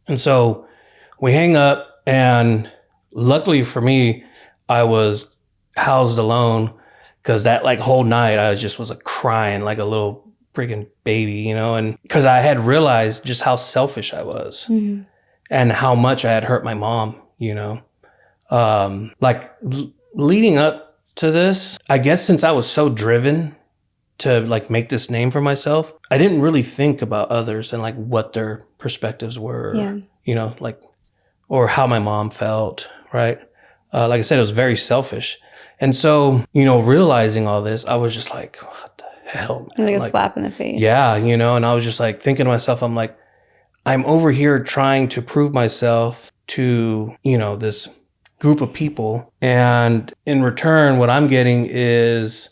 And so we hang up, and luckily for me, I was housed alone because that like whole night I was like crying like a little freaking baby, you know, and because I had realized just how selfish I was and how much I had hurt my mom, you know. Leading up to this, I guess since I was so driven to like make this name for myself, I didn't really think about others and like what their perspectives were, you know, like, or how my mom felt, right? Like I said, it was very selfish. And so, you know, realizing all this, I was just like, what the hell, man? Like a slap in the face. Yeah, you know, and I was just like thinking to myself, I'm like, I'm over here trying to prove myself to, you know, this group of people. And in return, what I'm getting is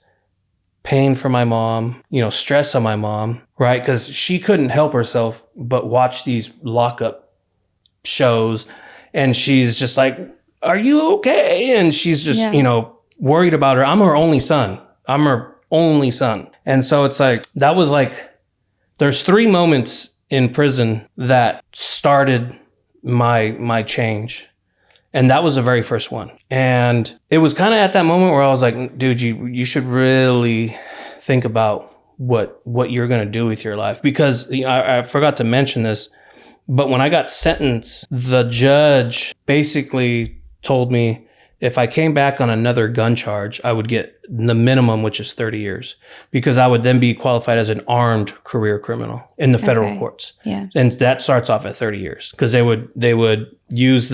pain for my mom, you know, stress on my mom, right? Because she couldn't help herself but watch these lockup shows. And she's just like, are you okay? And she's just, you know, worried about her. I'm her only son. And so it's like, that was like, there's 3 moments in prison that started my change. And that was the very first one. And it was kind of at that moment where I was like, dude, you should really think about what you're going to do with your life. Because you know, I forgot to mention this, but when I got sentenced, the judge basically told me if I came back on another gun charge, I would get the minimum, which is 30 years, because I would then be qualified as an armed career criminal in the federal courts. Yeah. And that starts off at 30 years because they would use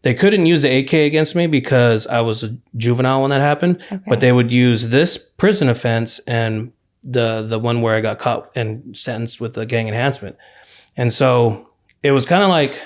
they couldn't use the AK against me because I was a juvenile when that happened, but they would use this prison offense and the one where I got caught and sentenced with the gang enhancement. And so it was kind of like,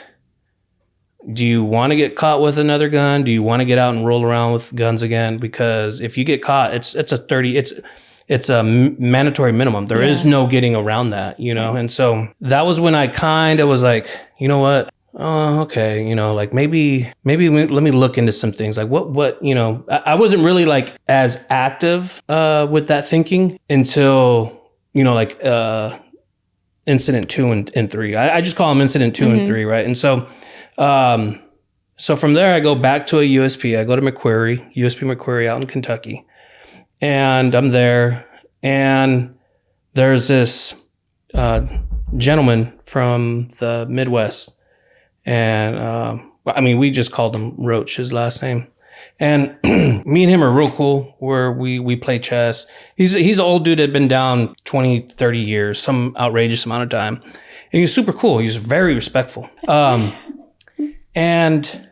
do you want to get caught with another gun? Do you want to get out and roll around with guns again? Because if you get caught, it's a mandatory minimum. There is no getting around that, you know? And so that was when I kind of was like, you know what? Oh, okay. You know, like maybe let me look into some things. Like what, you know, I wasn't really like as active, with that thinking until, you know, like, incident 2 and 3. I just call them incident 2 and 3. Right. And so, so from there I go back to a USP. I go to USP McQuarrie out in Kentucky, and I'm there, and there's this, gentleman from the Midwest. And, I mean, we just called him Roach, his last name. And me and him are real cool where we play chess. He's an old dude that had been down 20, 30 years, some outrageous amount of time. And he's super cool. He's very respectful. And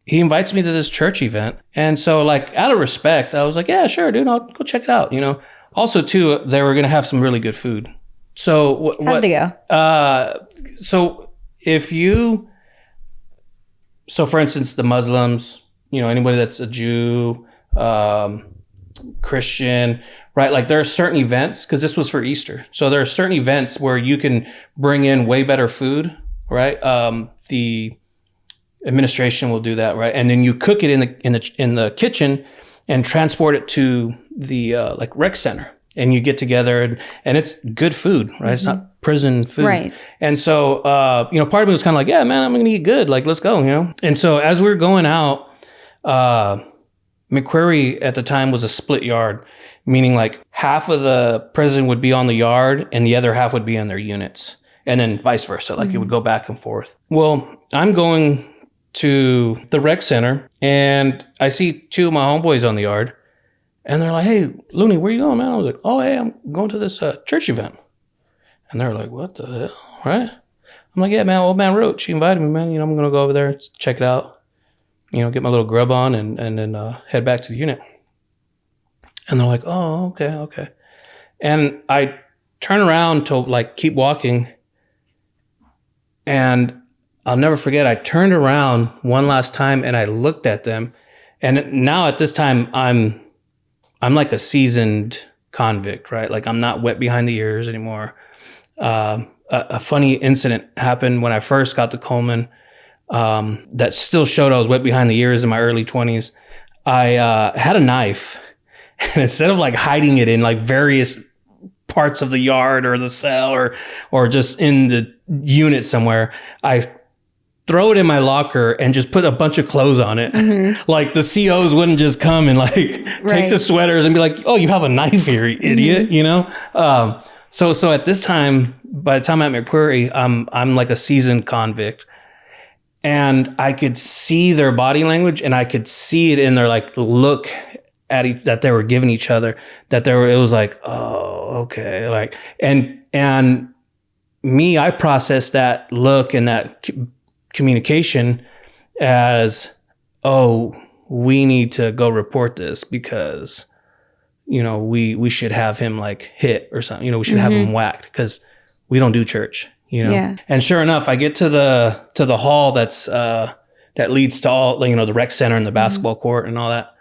he invites me to this church event. And so like out of respect, I was like, yeah, sure, dude, I'll go check it out. You know, also too, they were going to have some really good food. So how'd it go? So for instance, the Muslims, you know, anybody that's a Jew, Christian, right? Like there are certain events, because this was for Easter. So there are certain events where you can bring in way better food, right? The administration will do that, right? And then you cook it in the kitchen and transport it to the like rec center, and you get together and it's good food, right? It's not prison food. Right. And so, you know, part of me was kind of like, yeah, man, I'm going to eat good. Like, let's go, you know? And so as we were going out, McQuarrie at the time was a split yard, meaning like half of the prison would be on the yard and the other half would be in their units. and then vice versa. Like it would go back and forth. Well, I'm going to the rec center and I see two of my homeboys on the yard and they're like, hey, Looney, where you going, man? I was like, oh, hey, I'm going to this church event. And they're like, what the hell, right? I'm like, yeah, man, old man Roach, she invited me, man. I'm going to go over there, check it out, get my little grub on and then head back to the unit. And they're like, oh, okay. And I turn around to like keep walking. And I'll never forget, I turned around one last time and I looked at them. And now at this time, I'm like a seasoned convict, right? Like I'm not wet behind the ears anymore. A funny incident happened when I first got to Coleman that still showed I was wet behind the ears in my early 20s. I had a knife, and instead of like hiding it in like various parts of the yard or the cell or just in the unit somewhere, I throw it in my locker and just put a bunch of clothes on it. Like the COs wouldn't just come and like take the sweaters and be like, oh, you have a knife here, you idiot, So at this time, by the time I'm at McQuarrie, I'm like a seasoned convict. And I could see their body language and I could see it in their like look at that they were giving each other, it was like, oh, okay. Like, and me, I processed that look and that communication as, oh, we need to go report this because, we should have him like hit or something, we should have him whacked because we don't do church, Yeah. And sure enough, I get to the hall that's, that leads to all, the rec center and the basketball court and all that.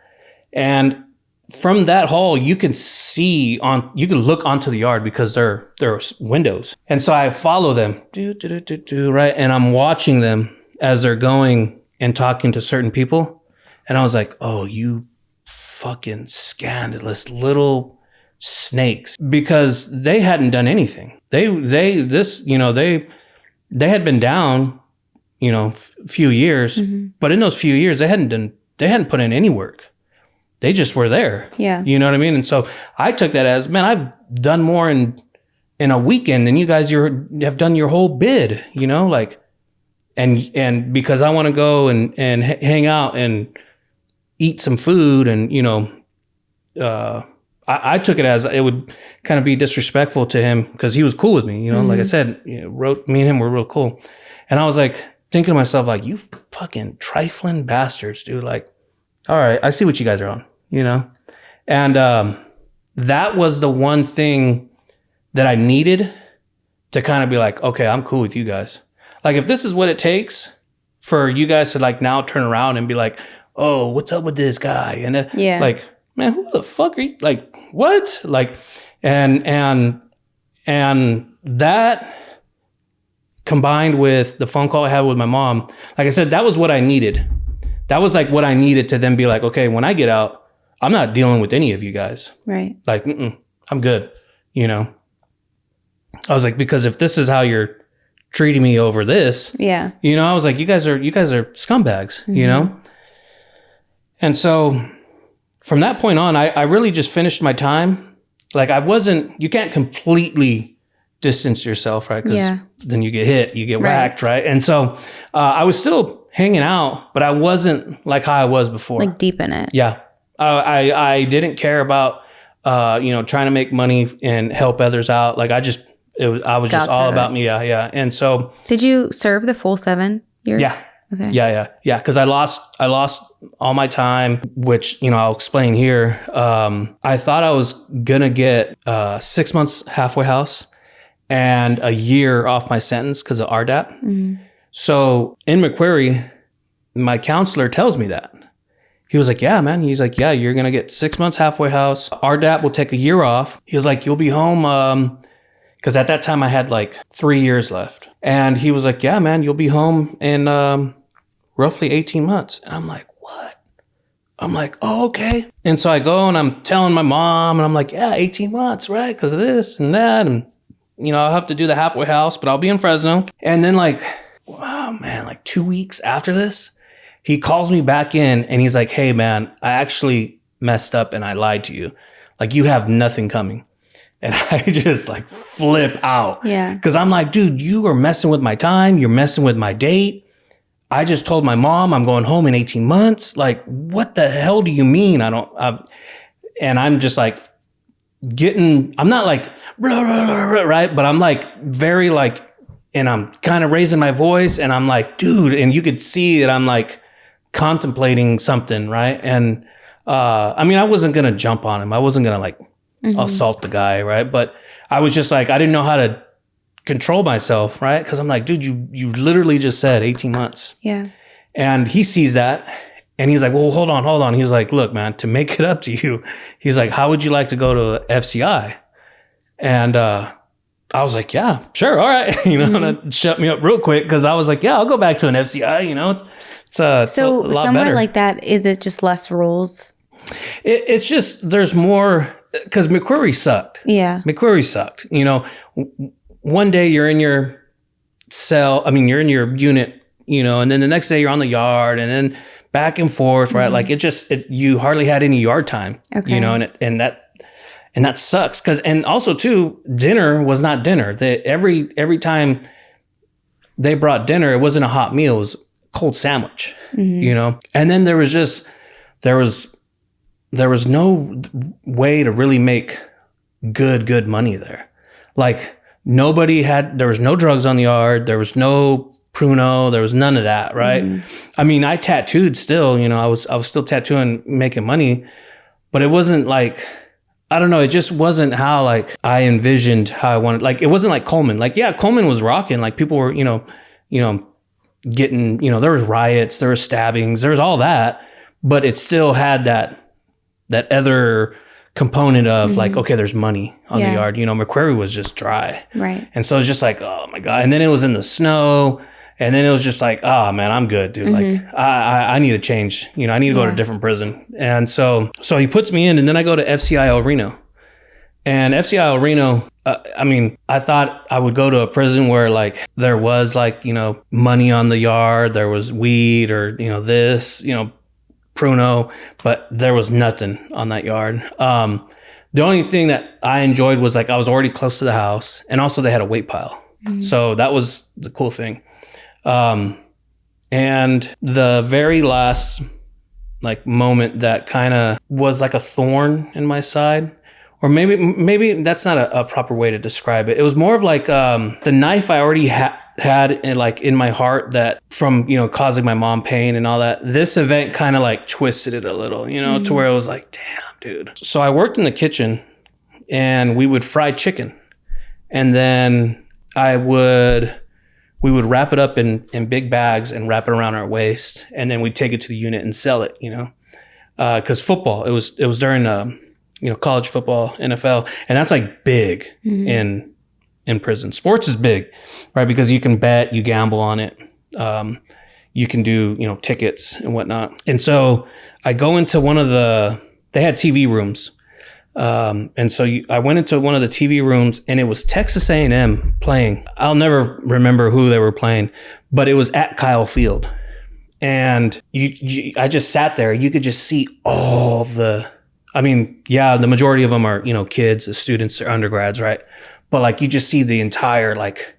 And from that hall, you can look onto the yard because there are windows. And so I follow them, right? And I'm watching them as they're going and talking to certain people. And I was like, oh, you fucking scandalous little snakes, because they hadn't done anything. They had been down, few years, but in those few years, they hadn't put in any work. They just were there. Yeah. You know what I mean? And so I took that as, man, I've done more in a weekend than you guys have done your whole bid, like, and because I want to go and hang out and eat some food and, I took it as it would kind of be disrespectful to him because he was cool with me, like I said, me and him were real cool. And I was like thinking to myself, like, you fucking trifling bastards, dude. Like, all right, I see what you guys are on, And that was the one thing that I needed to kind of be like, okay, I'm cool with you guys. Like, if this is what it takes for you guys to like now turn around and be like, oh, what's up with this guy? And then like, man, who the fuck are you? Like, what? Like, and that combined with the phone call I had with my mom, like I said, that was what I needed. That was like what I needed to then be like, okay, when I get out, I'm not dealing with any of you guys. Right. Like, I'm good. I was like, because if this is how you're treating me over this, I was like, you guys are scumbags, And so from that point on, I really just finished my time. Like you can't completely distance yourself, right? Because then you get hit, you get whacked, right? And so I was still hanging out, but I wasn't like how I was before. Like deep in it. Yeah. I didn't care about, trying to make money and help others out. Like I was just all about me. Yeah. And so. Did you serve the full 7 years? Yeah. Okay. Yeah. Cause I lost all my time, which, I'll explain here. I thought I was going to get 6 months halfway house and a year off my sentence because of RDAP. Mm-hmm. So in McQuarrie, my counselor tells me that. He was like, yeah, man. He's like, yeah, you're going to get 6 months halfway house. RDAP will take a year off. He was like, you'll be home. Because at that time I had like 3 years left. And he was like, yeah, man, you'll be home in roughly 18 months. And I'm like, what? I'm like, oh, okay. And so I go and I'm telling my mom and I'm like, yeah, 18 months, right? Because of this and that. And, I'll have to do the halfway house, but I'll be in Fresno. And then like, wow, man, like 2 weeks after this, he calls me back in and he's like, hey, man, I actually messed up and I lied to you. Like, you have nothing coming. And I just like flip out. Yeah. Because I'm like, dude, you are messing with my time. You're messing with my date. I just told my mom I'm going home in 18 months. Like, what the hell do you mean? And I'm just like I'm not like, blah, blah, blah, blah, right? But I'm like very like, and I'm kind of raising my voice and I'm like, dude, and you could see that I'm like contemplating something, right? And I mean, I wasn't going to jump on him. I wasn't going to like assault the guy, right? But I was just like, I didn't know how to control myself, right? Because I'm like, dude, you literally just said 18 months. Yeah. And he sees that and he's like, well, hold on. He's like, look, man, to make it up to you, he's like, how would you like to go to FCI? And I was like, yeah, sure. All right. That shut me up real quick because I was like, yeah, I'll go back to an FCI, it's a lot somewhere better. like that, is it just less rules? It's just, there's more, because McQuarrie sucked. Yeah. McQuarrie sucked. One day you're in your you're in your unit, and then the next day you're on the yard and then back and forth, right? Like you hardly had any yard time, okay. And that sucks. And also too, dinner was not dinner. Every time they brought dinner, it wasn't a hot meal. It was a cold sandwich, And then there was no way to really make good money there. Like there was no drugs on the yard. There was no Pruno. There was none of that. Right. I mean, I tattooed still, I was still tattooing, making money, but it wasn't like, I don't know. It just wasn't how like I envisioned how I wanted. Like, it wasn't like Coleman. Like, yeah, Coleman was rocking. Like people were, getting, there was riots, there was stabbings, there was all that, but it still had that other component of like, okay, there's money on the yard. McQuarrie was just dry. Right. And so it's just like, oh my God. And then it was in the snow. And then it was just like, oh man, I'm good, dude. Like I need to change, I need to go to a different prison. And so he puts me in and then I go to FCI El Reno. And FCI El Reno, I thought I would go to a prison where like there was like, money on the yard, there was weed or, this, Pruno, but there was nothing on that yard. The only thing that I enjoyed was like I was already close to the house and also they had a weight pile. So that was the cool thing. And the very last like moment that kind of was like a thorn in my side, or maybe that's not a proper way to describe it. It was more of like the knife I already had in my heart that from, causing my mom pain and all that. This event kind of like twisted it a little, to where it was like, damn, dude. So I worked in the kitchen and we would fry chicken and then we would wrap it up in big bags and wrap it around our waist. And then we'd take it to the unit and sell it, cause football, it was during, college football, NFL. And that's like big in prison. Sports is big, right? Because you can bet, you gamble on it. You can do, tickets and whatnot. And so I go into they had TV rooms. And so I went into one of the TV rooms and it was Texas A&M playing. I'll never remember who they were playing, but it was at Kyle Field. And I just sat there. You could just see all the majority of them are, kids, students, or undergrads, right? But like, you just see the entire, like,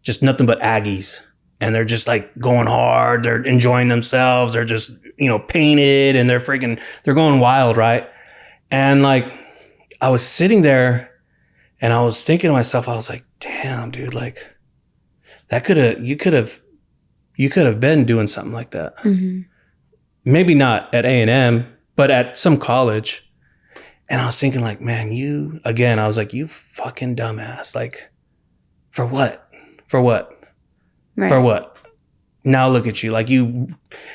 just nothing but Aggies. And they're just like going hard. They're enjoying themselves. They're just, painted and they're going wild, right? And like, I was sitting there and I was thinking to myself, I was like, damn, dude, like you could have been doing something like that. Maybe not at A&M, but at some college. And I was thinking like, man, you fucking dumbass. Like, for what? Right. For what? Now look at you. Like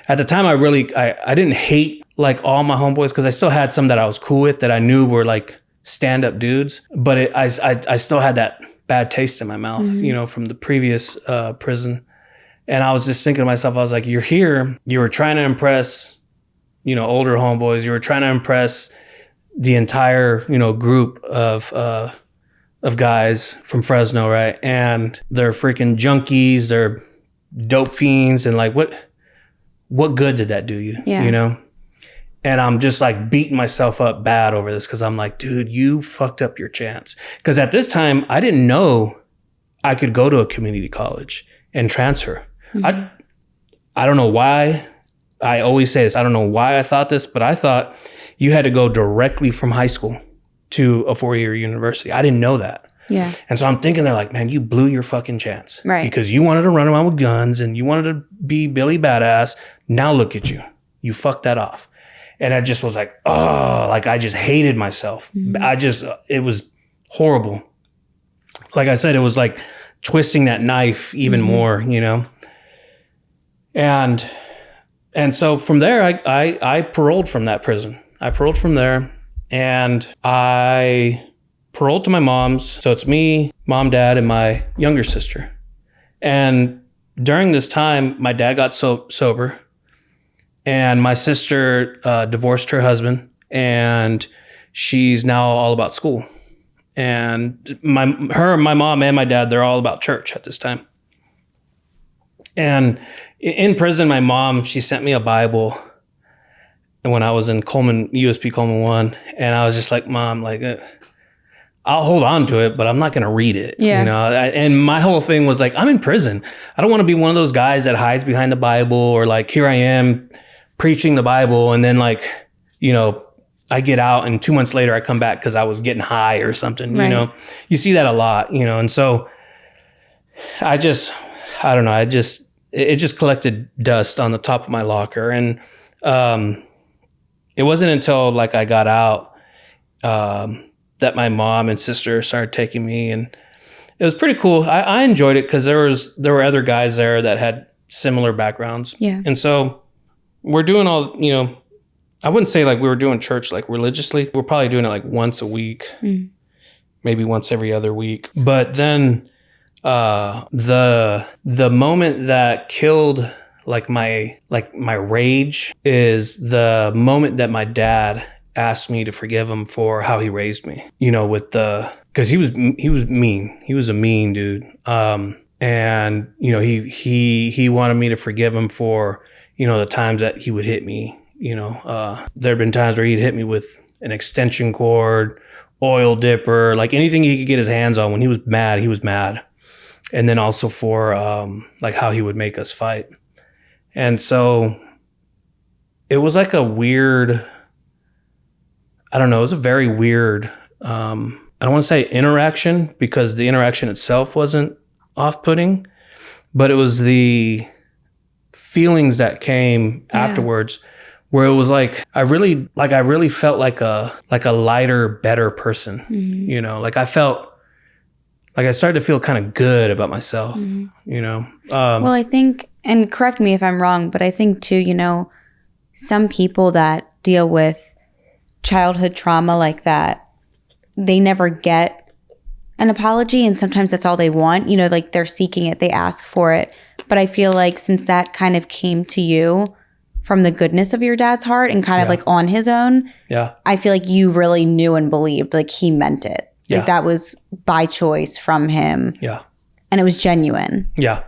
at the time I didn't hate like all my homeboys because I still had some that I was cool with that I knew were like stand-up dudes, but I still had that bad taste in my mouth, from the previous prison. And I was just thinking to myself, I was like, you're here, you were trying to impress, older homeboys, you were trying to impress the entire, group of guys from Fresno, right? And they're freaking junkies, they're dope fiends, and like what good did that do you? Yeah. And I'm just like beating myself up bad over this because I'm like, dude, you fucked up your chance. Because at this time, I didn't know I could go to a community college and transfer. Mm-hmm. I don't know why. I always say this. I don't know why I thought this, but I thought you had to go directly from high school to a 4-year university. I didn't know that. Yeah. And so I'm thinking they're like, man, you blew your fucking chance. Right. Because you wanted to run around with guns and you wanted to be Billy Badass. Now look at you. You fucked that off. And I just was like, oh, like I just hated myself. Mm-hmm. It was horrible. Like I said, it was like twisting that knife even more, you know? And so from there, I paroled from that prison. I paroled from there and I paroled to my mom's. So it's me, mom, dad, and my younger sister. And during this time, my dad got sober and my sister divorced her husband and she's now all about school. And my mom and my dad, they're all about church at this time. And in prison, my mom, she sent me a Bible when I was in USP Coleman 1. And I was just like, Mom, like, I'll hold on to it, but I'm not going to read it. Yeah. You know, and my whole thing was like, I'm in prison. I don't want to be one of those guys that hides behind the Bible or like, here I am preaching the Bible. And then like, you know, I get out and 2 months later I come back because I was getting high or something, right. You know, you see that a lot, you know? And so I don't know. It just collected dust on the top of my locker. And it wasn't until like I got out that my mom and sister started taking me. And it was pretty cool. I enjoyed it because there were other guys there that had similar backgrounds. Yeah. And so we're doing all, you know, I wouldn't say like we were doing church like religiously. We're probably doing it like once a week, maybe once every other week. But then the moment that killed like my rage is the moment that my dad asked me to forgive him for how he raised me, you know, because he was mean. He was a mean dude. And you know, he wanted me to forgive him for, you know, the times that he would hit me, you know, there'd been times where he'd hit me with an extension cord, oil dipper, like anything he could get his hands on. When he was mad. And then also for like how he would make us fight. And so it was like a weird, I don't know, it was a very weird, I don't want to say interaction because the interaction itself wasn't off-putting, but it was the feelings that came afterwards where it was like, I really felt like a lighter, better person, you know, like I felt, like I started to feel kind of good about myself, you know? Well, I think, and correct me if I'm wrong, but I think too, you know, some people that deal with childhood trauma like that, they never get an apology. And sometimes that's all they want, you know, like they're seeking it, they ask for it. But I feel like since that kind of came to you from the goodness of your dad's heart and kind of like on his own, I feel like you really knew and believed like he meant it. Like that was by choice from him. Yeah. And it was genuine. Yeah.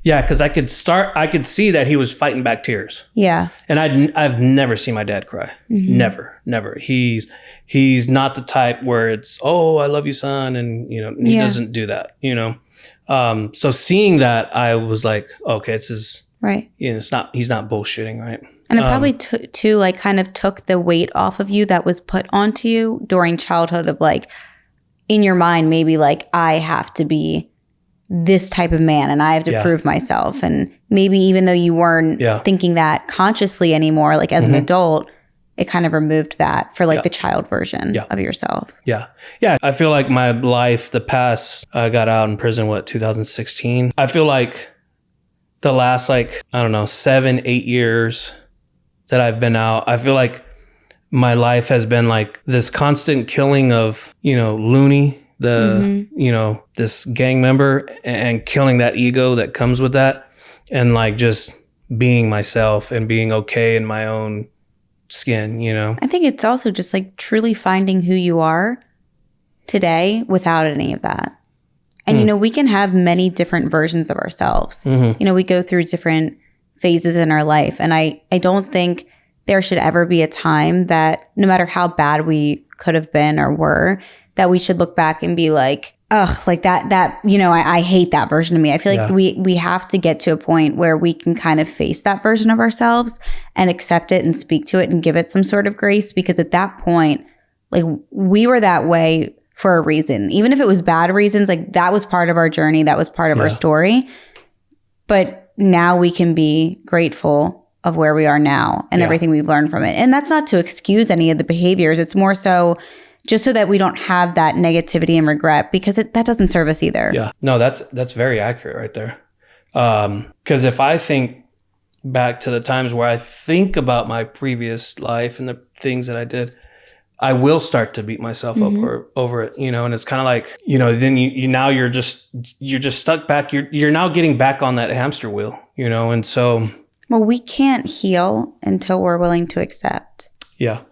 Yeah, because I could see that he was fighting back tears. Yeah. And I've never seen my dad cry. Never. He's not the type where it's, oh, I love you, son. And, you know, he doesn't do that, you know? So seeing that, I was like, okay, it's his, right. You know, he's not bullshitting, right? And it probably too, like kind of took the weight off of you that was put onto you during childhood of like, in your mind, maybe like, I have to be this type of man and I have to prove myself. And maybe even though you weren't thinking that consciously anymore, like as an adult, it kind of removed that for like the child version of yourself. Yeah. Yeah. I feel like my life, the past, I got out in prison, 2016. I feel like the last, like, I don't know, 7-8 years that I've been out, I feel like my life has been like this constant killing of, you know, Looney, you know, this gang member, and killing that ego that comes with that. And like just being myself and being okay in my own skin, you know? I think it's also just like truly finding who you are today without any of that. And, you know, we can have many different versions of ourselves. You know, we go through different phases in our life. And I don't think there should ever be a time that no matter how bad we could have been or were, that we should look back and be like, ugh, like that, you know, I hate that version of me. I feel like we have to get to a point where we can kind of face that version of ourselves and accept it and speak to it and give it some sort of grace, because at that point, like, we were that way for a reason. Even if it was bad reasons, like, that was part of our journey. That was part of our story. But now we can be grateful of where we are now and everything we've learned from it. And that's not to excuse any of the behaviors. It's more so just so that we don't have that negativity and regret, because that doesn't serve us either. Yeah. No, that's very accurate right there. Because if I think back to the times where I think about my previous life and the things that I did, I will start to beat myself up over it, you know, and it's kind of like, you know, then you're just stuck back. You're now getting back on that hamster wheel, you know, and so. Well, we can't heal until we're willing to accept. Yeah.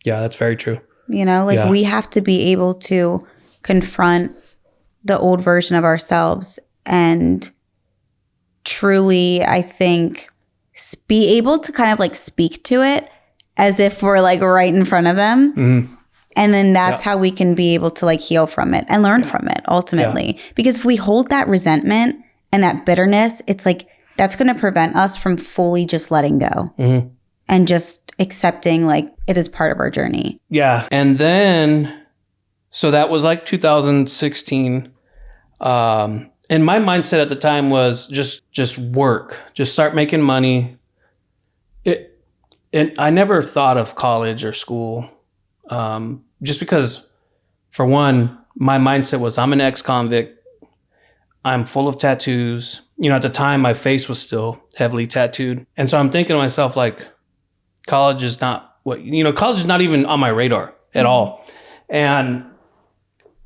Yeah, that's very true. You know, like, we have to be able to confront the old version of ourselves and truly, I think, be able to kind of like speak to it as if we're like right in front of them. Mm-hmm. And then that's how we can be able to like heal from it and learn from it ultimately. Yeah. Because if we hold that resentment and that bitterness, it's like, that's going to prevent us from fully just letting go and just accepting like it is part of our journey. Yeah. And then, so that was like 2016. And my mindset at the time was just work, just start making money. And I never thought of college or school, just because, for one, my mindset was I'm an ex-convict. I'm full of tattoos. You know, at the time, my face was still heavily tattooed. And so I'm thinking to myself, like, college is not even on my radar at all. And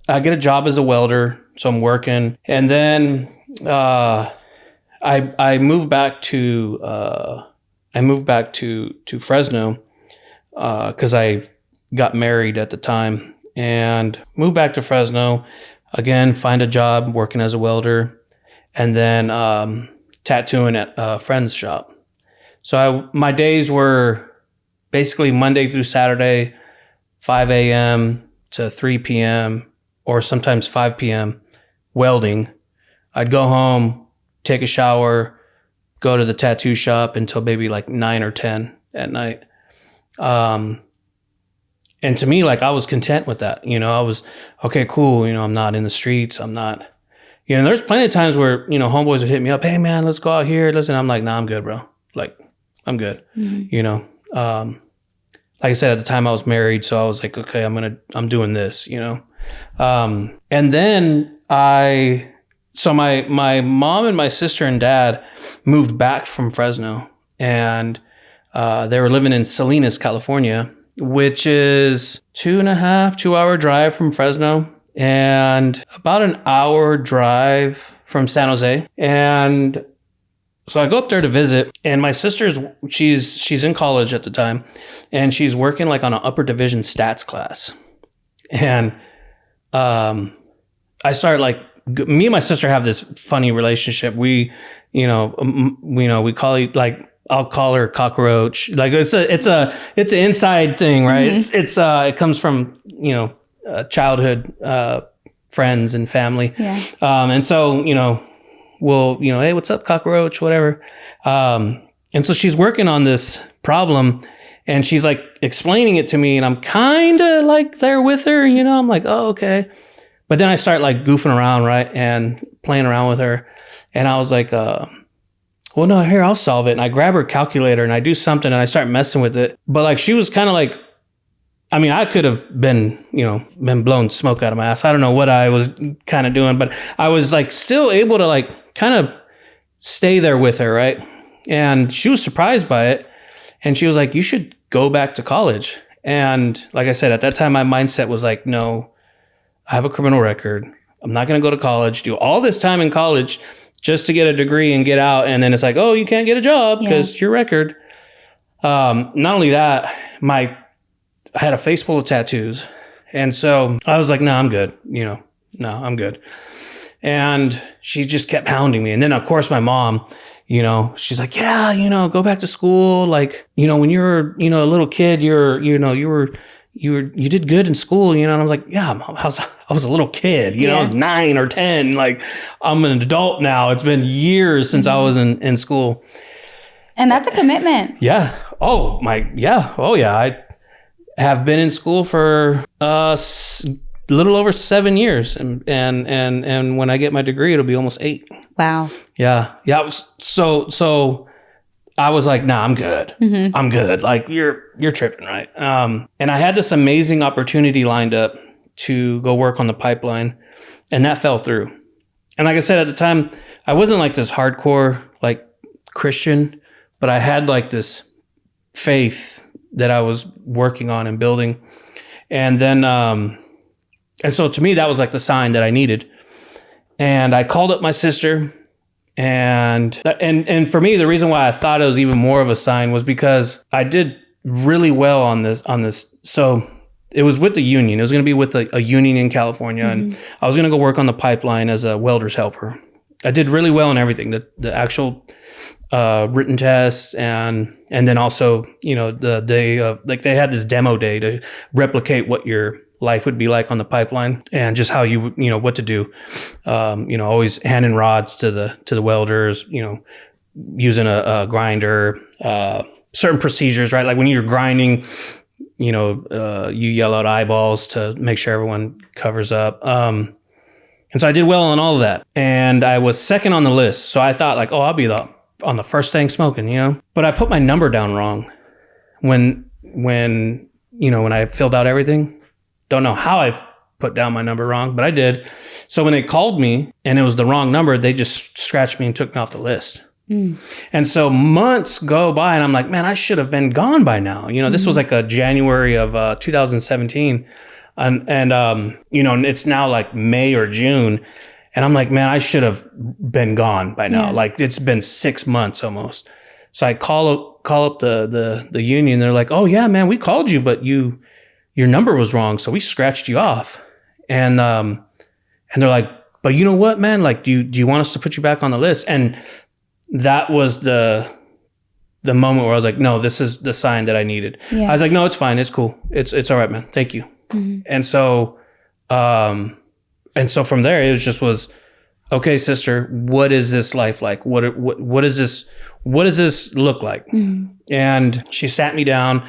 I get a job as a welder, so I'm working. And then I moved back to Fresno because I got married at the time, and moved back to Fresno. Again, find a job working as a welder, and then tattooing at a friend's shop. So my days were basically Monday through Saturday, 5 a.m. to 3 p.m. or sometimes 5 p.m. welding. I'd go home, take a shower, go to the tattoo shop until maybe like 9 or 10 at night. And to me, like, I was content with that. You know, I was, okay, cool. You know, I'm not in the streets. I'm not, you know, there's plenty of times where, you know, homeboys would hit me up. Hey man, let's go out here. Listen, I'm like, nah, I'm good, bro. Like, I'm good. Mm-hmm. You know, like I said, at the time I was married. So I was like, okay, I'm doing this, you know? And then so my mom and my sister and dad moved back from Fresno, and they were living in Salinas, California, which is 2.5-2 hour drive from Fresno and about an hour drive from San Jose. And so I go up there to visit, and my sister's, she's in college at the time, and she's working like on an upper division stats class. And I started like, me and my sister have this funny relationship. We call it like, I'll call her cockroach. Like it's an inside thing, right? Mm-hmm. It comes from, you know, childhood friends and family. Yeah. And so, you know, we'll, you know, hey, what's up, cockroach, whatever. And so she's working on this problem, and she's like explaining it to me, and I'm kind of like there with her, you know, I'm like, oh, okay. But then I start like goofing around, right? And playing around with her. And I was like, well, no, here, I'll solve it. And I grab her calculator and I do something and I start messing with it. But like, she was kind of like, I mean, I could have been blown smoke out of my ass. I don't know what I was kind of doing, but I was like still able to like kind of stay there with her, right? And she was surprised by it. And she was like, you should go back to college. And like I said, at that time, my mindset was like, no, I have a criminal record. I'm not going to go to college, do all this time in college just to get a degree and get out. And then it's like, oh, you can't get a job because your record. Not only that, I had a face full of tattoos. And so I was like, no, I'm good. You know, no, I'm good. And she just kept hounding me. And then of course my mom, you know, she's like, yeah, you know, go back to school. Like, you know, when you're, you know, a little kid, you did good in school, you know? And I was like, yeah, Mom, I was a little kid, you know, I was 9 or 10. Like, I'm an adult now. It's been years since I was in school. And that's a commitment. Yeah. Oh yeah. I have been in school for a little over 7 years. And when I get my degree, it'll be almost 8. Wow. Yeah. Yeah. So I was like, nah, I'm good. Mm-hmm. I'm good. Like you're tripping, right? And I had this amazing opportunity lined up to go work on the pipeline, and that fell through. And like I said, at the time, I wasn't like this hardcore like Christian, but I had like this faith that I was working on and building. And then, and so to me, that was like the sign that I needed. And I called up my sister. And for me, the reason why I thought it was even more of a sign was because I did really well on this. So it was with the union. It was going to be with a union in California. Mm-hmm. And I was going to go work on the pipeline as a welder's helper. I did really well in everything, the actual written tests. And then also, you know, the day of, like they had this demo day to replicate what your life would be like on the pipeline and just how you know, what to do. You know, always handing rods to the welders, you know, using a grinder, certain procedures, right? Like when you're grinding, you know, you yell out eyeballs to make sure everyone covers up. And so I did well on all of that. And I was second on the list. So I thought like, oh, I'll be on the first thing smoking, you know, but I put my number down wrong when I filled out everything. Don't know how I put down my number wrong, but I did. So when they called me and it was the wrong number, they just scratched me and took me off the list. Mm. And so months go by and I'm like, man, I should have been gone by now. You know, this was like a January of 2017. And you know, it's now like May or June. And I'm like, man, I should have been gone by now. Yeah. Like it's been 6 months almost. So I call up the union. They're like, oh yeah, man, we called you, but your number was wrong, so we scratched you off. And they're like, but you know what, man? Like, do you want us to put you back on the list? And that was the moment where I was like, no, this is the sign that I needed. Yeah. I was like, no, it's fine, it's cool, it's all right, man. Thank you. Mm-hmm. And so from there, it was okay, sister, what is this life like? What is this? What does this look like? Mm-hmm. And she sat me down.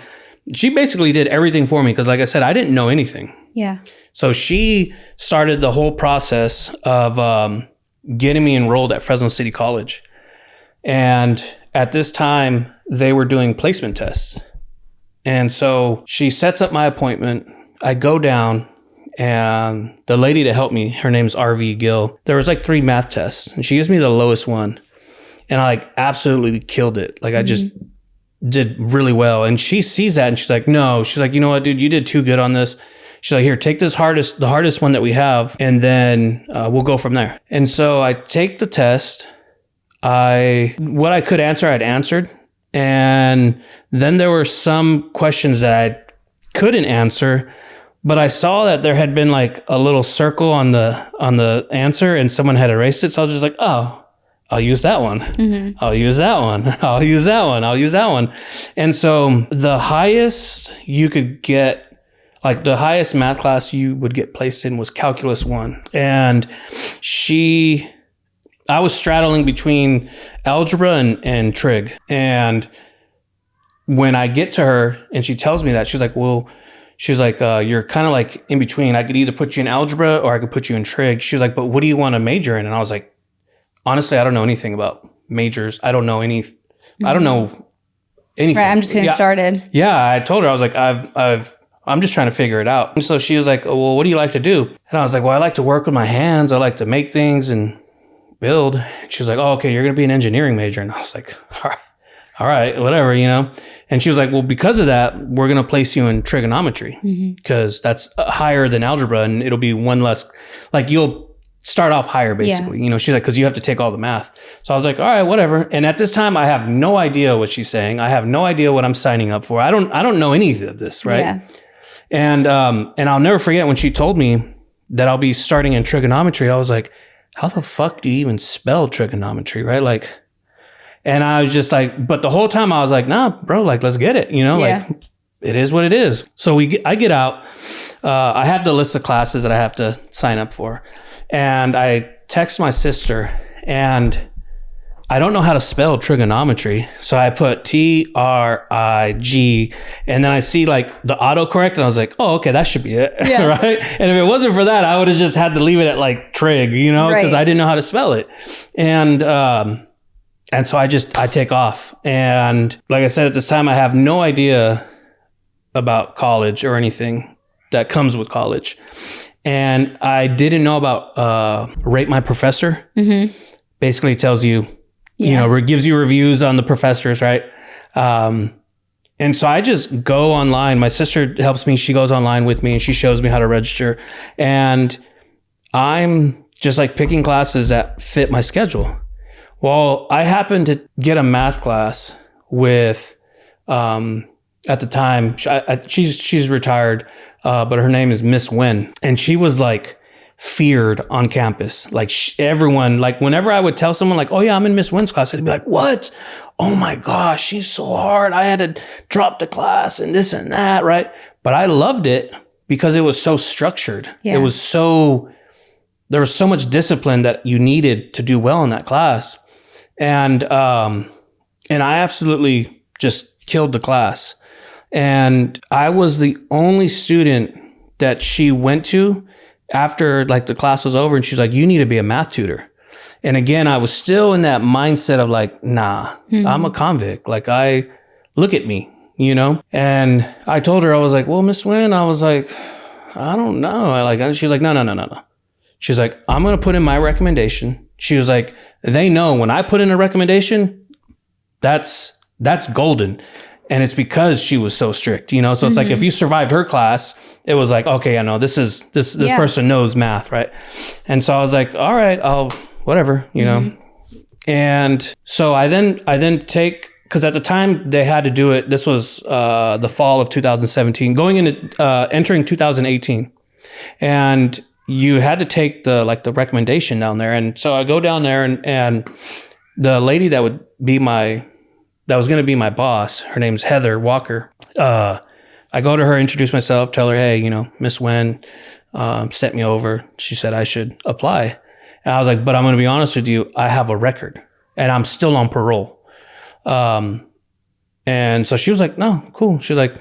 She basically did everything for me because, like I said, I didn't know anything. Yeah. So she started the whole process of getting me enrolled at Fresno City College. And at this time, they were doing placement tests. And so she sets up my appointment. I go down, and the lady that helped me, her name's RV Gill. There was like 3 math tests, and she gives me the lowest one. And I like absolutely killed it. Like I just did really well. And she sees that and she's like, no, she's like, you know what, dude, you did too good on this. She's like, here, take the hardest one that we have, and then we'll go from there. And so I take the test. What I could answer, I'd answered. And then there were some questions that I couldn't answer, but I saw that there had been like a little circle on the answer and someone had erased it. So I was just like, oh, I'll use that one. Mm-hmm. I'll use that one. I'll use that one. I'll use that one. And so the highest you could get, like the highest math class you would get placed in was Calculus 1. And I was straddling between algebra and trig. And when I get to her and she tells me that, she's like, you're kind of like in between. I could either put you in algebra or I could put you in trig. She was like, but what do you want to major in? And I was like, honestly, I don't know anything about majors. I don't know anything. Right, I'm just getting started. Yeah, I told her, I was like, I'm just trying to figure it out. And so she was like, well, what do you like to do? And I was like, well, I like to work with my hands. I like to make things and build. And she was like, oh, okay, you're going to be an engineering major. And I was like, all right, whatever, you know? And she was like, well, because of that, we're going to place you in trigonometry because that's higher than algebra and it'll be one less, like you'll start off higher basically, you know? She's like, because you have to take all the math. So I was like, all right, whatever. And at this time, I have no idea what she's saying. I have no idea what I'm signing up for. I don't know any of this, right? Yeah. And I'll never forget when she told me that I'll be starting in trigonometry. I was like, how the fuck do you even spell trigonometry, right? Like, and I was just like, but the whole time I was like, nah, bro, like, let's get it, you know, like, it is what it is. So I get out. I have the list of classes that I have to sign up for. And I text my sister, and I don't know how to spell trigonometry. So I put TRIG, and then I see like the autocorrect, and I was like, oh, okay, that should be it. Yeah. Right. And if it wasn't for that, I would have just had to leave it at like trig, you know, because I didn't know how to spell it. And so I take off. And like I said, at this time, I have no idea about college or anything that comes with college. And I didn't know about Rate My Professor. Mm-hmm. Basically tells you, you know, it gives you reviews on the professors, right? And so I just go online. My sister helps me. She goes online with me and she shows me how to register. And I'm just like picking classes that fit my schedule. Well, I happened to get a math class with, at the time, she's retired, but her name is Miss Wen. And she was like feared on campus. Like everyone, like whenever I would tell someone like, oh yeah, I'm in Miss Wen's class, they'd be like, what? Oh my gosh, she's so hard. I had to drop the class and this and that, right? But I loved it because it was so structured. Yeah. There was so much discipline that you needed to do well in that class. And I absolutely just killed the class. And I was the only student that she went to after like the class was over, and she's like, you need to be a math tutor. And again, I was still in that mindset of like, nah, I'm a convict. Like look at me, you know? And I told her, I was like, well, Miss Wen, I was like, I don't know. She's like, no. She's like, I'm going to put in my recommendation. She was like, they know when I put in a recommendation, that's golden. And it's because she was so strict, you know? So it's like, if you survived her class, it was like, okay, I know this person knows math, right? And so I was like, all right, I'll whatever, you know? And so I then take, because at the time they had to do it, this was the fall of 2017, going into entering 2018. And you had to take the recommendation down there. And so I go down there, and the lady that was going to be my boss, her name's Heather Walker. I go to her, introduce myself, tell her, hey, you know, Miss Wen sent me over. She said I should apply. And I was like, but I'm going to be honest with you, I have a record and I'm still on parole. And so she was like, no, cool. She's like,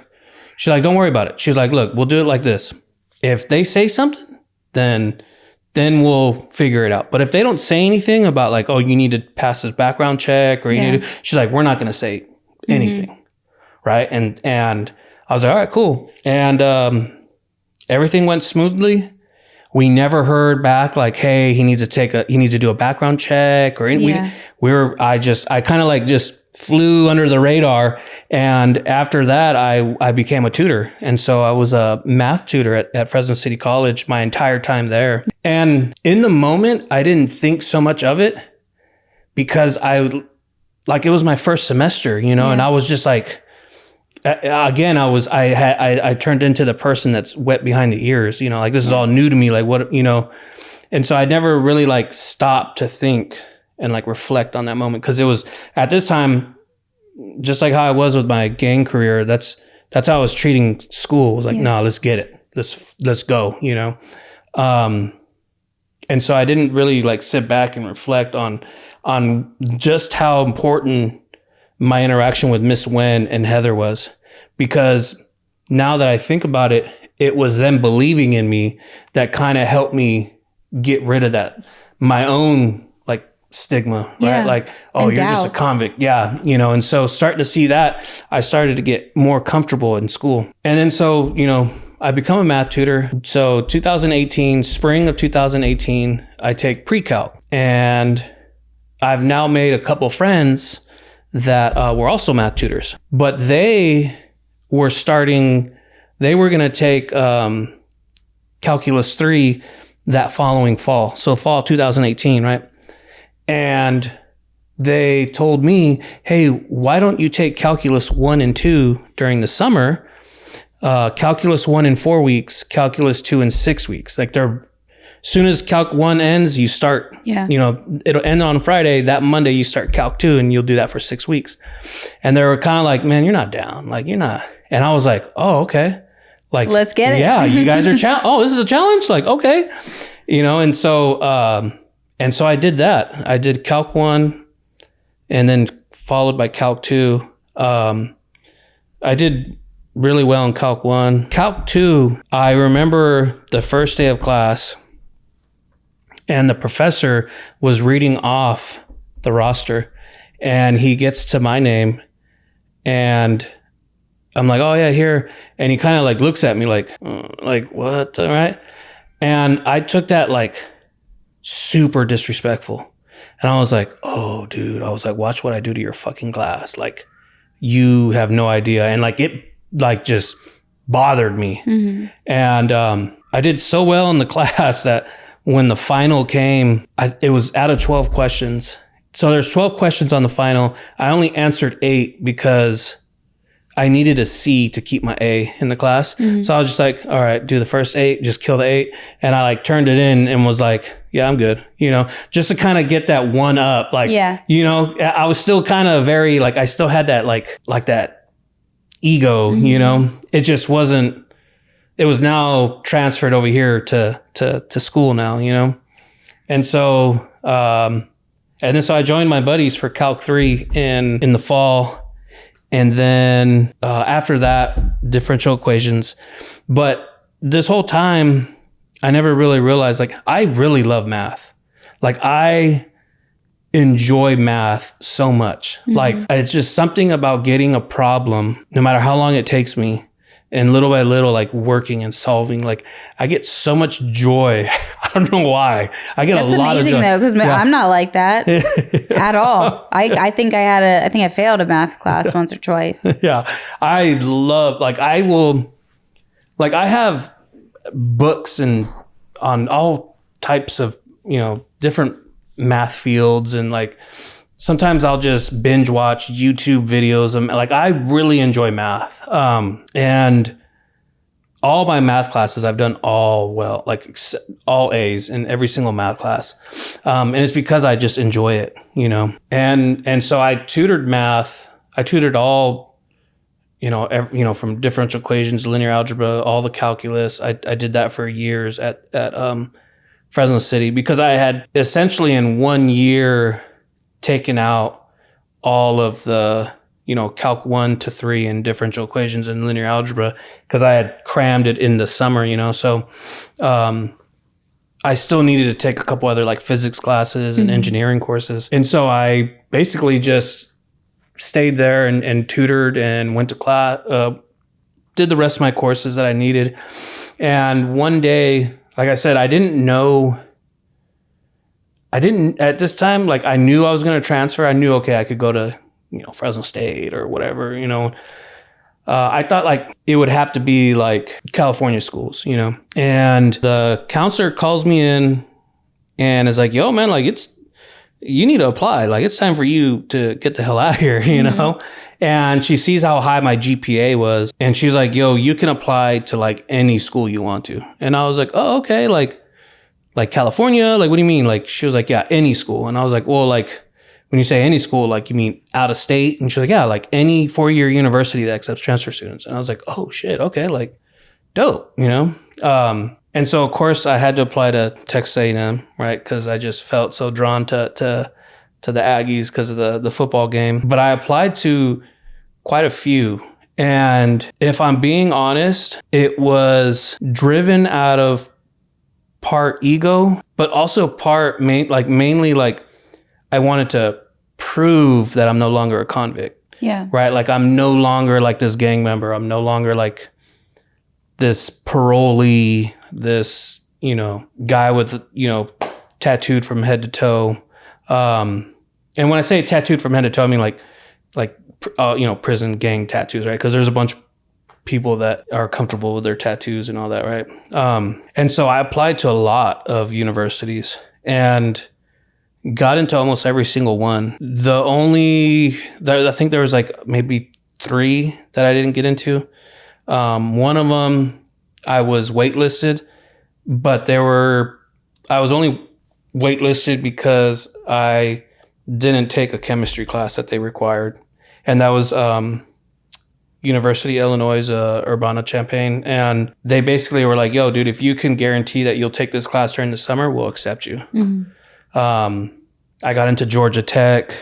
don't worry about it. She's like, look, we'll do it like this. If they say something, then we'll figure it out. But if they don't say anything about like, oh, you need to pass this background check or you need to, she's like, we're not going to say anything. Right. And I was like, all right, cool. And, everything went smoothly. We never heard back like, hey, he needs to do a background check or anything. I kind of like just flew under the radar. And after that, I became a tutor. And so I was a math tutor at Fresno City College my entire time there. And in the moment, I didn't think so much of it because it was my first semester, you know, and I was just like, again, I turned into the person that's wet behind the ears, you know, like this is all new to me, like what, you know, and so I never really like stopped to think and like reflect on that moment. Cause it was at this time, just like how I was with my gang career, that's how I was treating school. It was like, no, let's get it. Let's go, you know? And so I didn't really like sit back and reflect on just how important my interaction with Miss Wen and Heather was, because now that I think about it, it was them believing in me that kind of helped me get rid of that, my own like stigma, right? Like, oh, and you're just a convict. Yeah. You know, and so starting to see that, I started to get more comfortable in school. And then so, you know, I become a math tutor. So spring of 2018, I take pre-calc, and I've now made a couple friends that were also math tutors, but they were going to take Calculus 3 that following fall. So fall 2018, right? And they told me, hey, why don't you take Calculus 1 and 2 during the summer, Calculus 1 in 4 weeks, Calculus 2 in 6 weeks. Like soon as Calc 1 ends, you start, it'll end on Friday. That Monday, you start Calc 2 and you'll do that for 6 weeks. And they were kind of like, man, you're not down. Like, you're not. And I was like, oh, okay. Like, let's get it. Yeah, you guys are this is a challenge? Like, okay. And so I did that. I did Calc 1 and then followed by Calc 2. I did really well in Calc 1. Calc 2, I remember the first day of class and the professor was reading off the roster and he gets to my name and I'm like, oh yeah, here. And he kind of like looks at me like what? All right. And I took that like super disrespectful. And I was like, oh dude, I was like, watch what I do to your fucking class. Like you have no idea. And like it like just bothered me. Mm-hmm. And I did so well in the class that when the final came, it was out of 12 questions. So there's 12 questions on the final. I only answered 8 because I needed a C to keep my A in the class. Mm-hmm. So I was just like, all right, do the first 8, just kill the 8. And I like turned it in and was like, yeah, I'm good. Just to kind of get that one up. Like, I was still kind of very, like, I still had that, like that ego, mm-hmm. It just wasn't, it was now transferred over here to school now, And so, and then so I joined my buddies for Calc 3 in the fall. And then after that, differential equations. But this whole time, I never really realized, like, I really love math. Like, I enjoy math so much. Mm-hmm. Like, it's just something about getting a problem, no matter how long it takes me, and little by little, like, working and solving. Like, I get so much joy. I don't know why. I get That's a lot of joy. That's amazing, though, because I'm not like that at all. I think I failed a math class once or twice. Yeah. I love, like, I have books and on all types of, different math fields. And like, sometimes I'll just binge watch YouTube videos. Like, I really enjoy math. And all my math classes, I've done all well, like all A's in every single math class. And it's because I just enjoy it, and so I tutored math. I tutored all, from differential equations, linear algebra, all the calculus. I did that for years at Fresno City because I had essentially in 1 year taken out all of the, Calc 1 to 3 and differential equations and linear algebra because I had crammed it in the summer, So I still needed to take a couple other like physics classes and engineering courses. And so I basically just stayed there and tutored and went to class, did the rest of my courses that I needed. And one day, like I said, at this time, like I knew I was going to transfer. I knew, okay, I could go to, Fresno State or whatever, I thought like it would have to be like California schools, and the counselor calls me in and is like, yo man, like you need to apply. Like it's time for you to get the hell out of here, And she sees how high my GPA was and she's like, yo, you can apply to like any school you want to. And I was like, oh, okay. Like California, like, what do you mean? Like, she was like, yeah, any school. And I was like, well, like, when you say any school, like, you mean out of state? And she's like, yeah, like any 4-year university that accepts transfer students. And I was like, oh shit. Okay. Like dope, and so of course I had to apply to Texas A&M, right? Cause I just felt so drawn to the Aggies because of the football game. But I applied to quite a few. And if I'm being honest, it was driven out of part ego, but also part mainly like I wanted to prove that I'm no longer a convict. Yeah. Right? Like I'm no longer like this gang member. I'm no longer like this parolee, this, guy with, tattooed from head to toe. And when I say tattooed from head to toe, I mean like prison gang tattoos, right? Because there's a bunch of people that are comfortable with their tattoos and all that, right? And so I applied to a lot of universities and got into almost every single one. I think there was like maybe 3 that I didn't get into. One of them I was waitlisted, but there were I was only waitlisted because I didn't take a chemistry class that they required. And that was University of Illinois, Urbana-Champaign. And they basically were like, yo, dude, if you can guarantee that you'll take this class during the summer, we'll accept you. I got into Georgia Tech,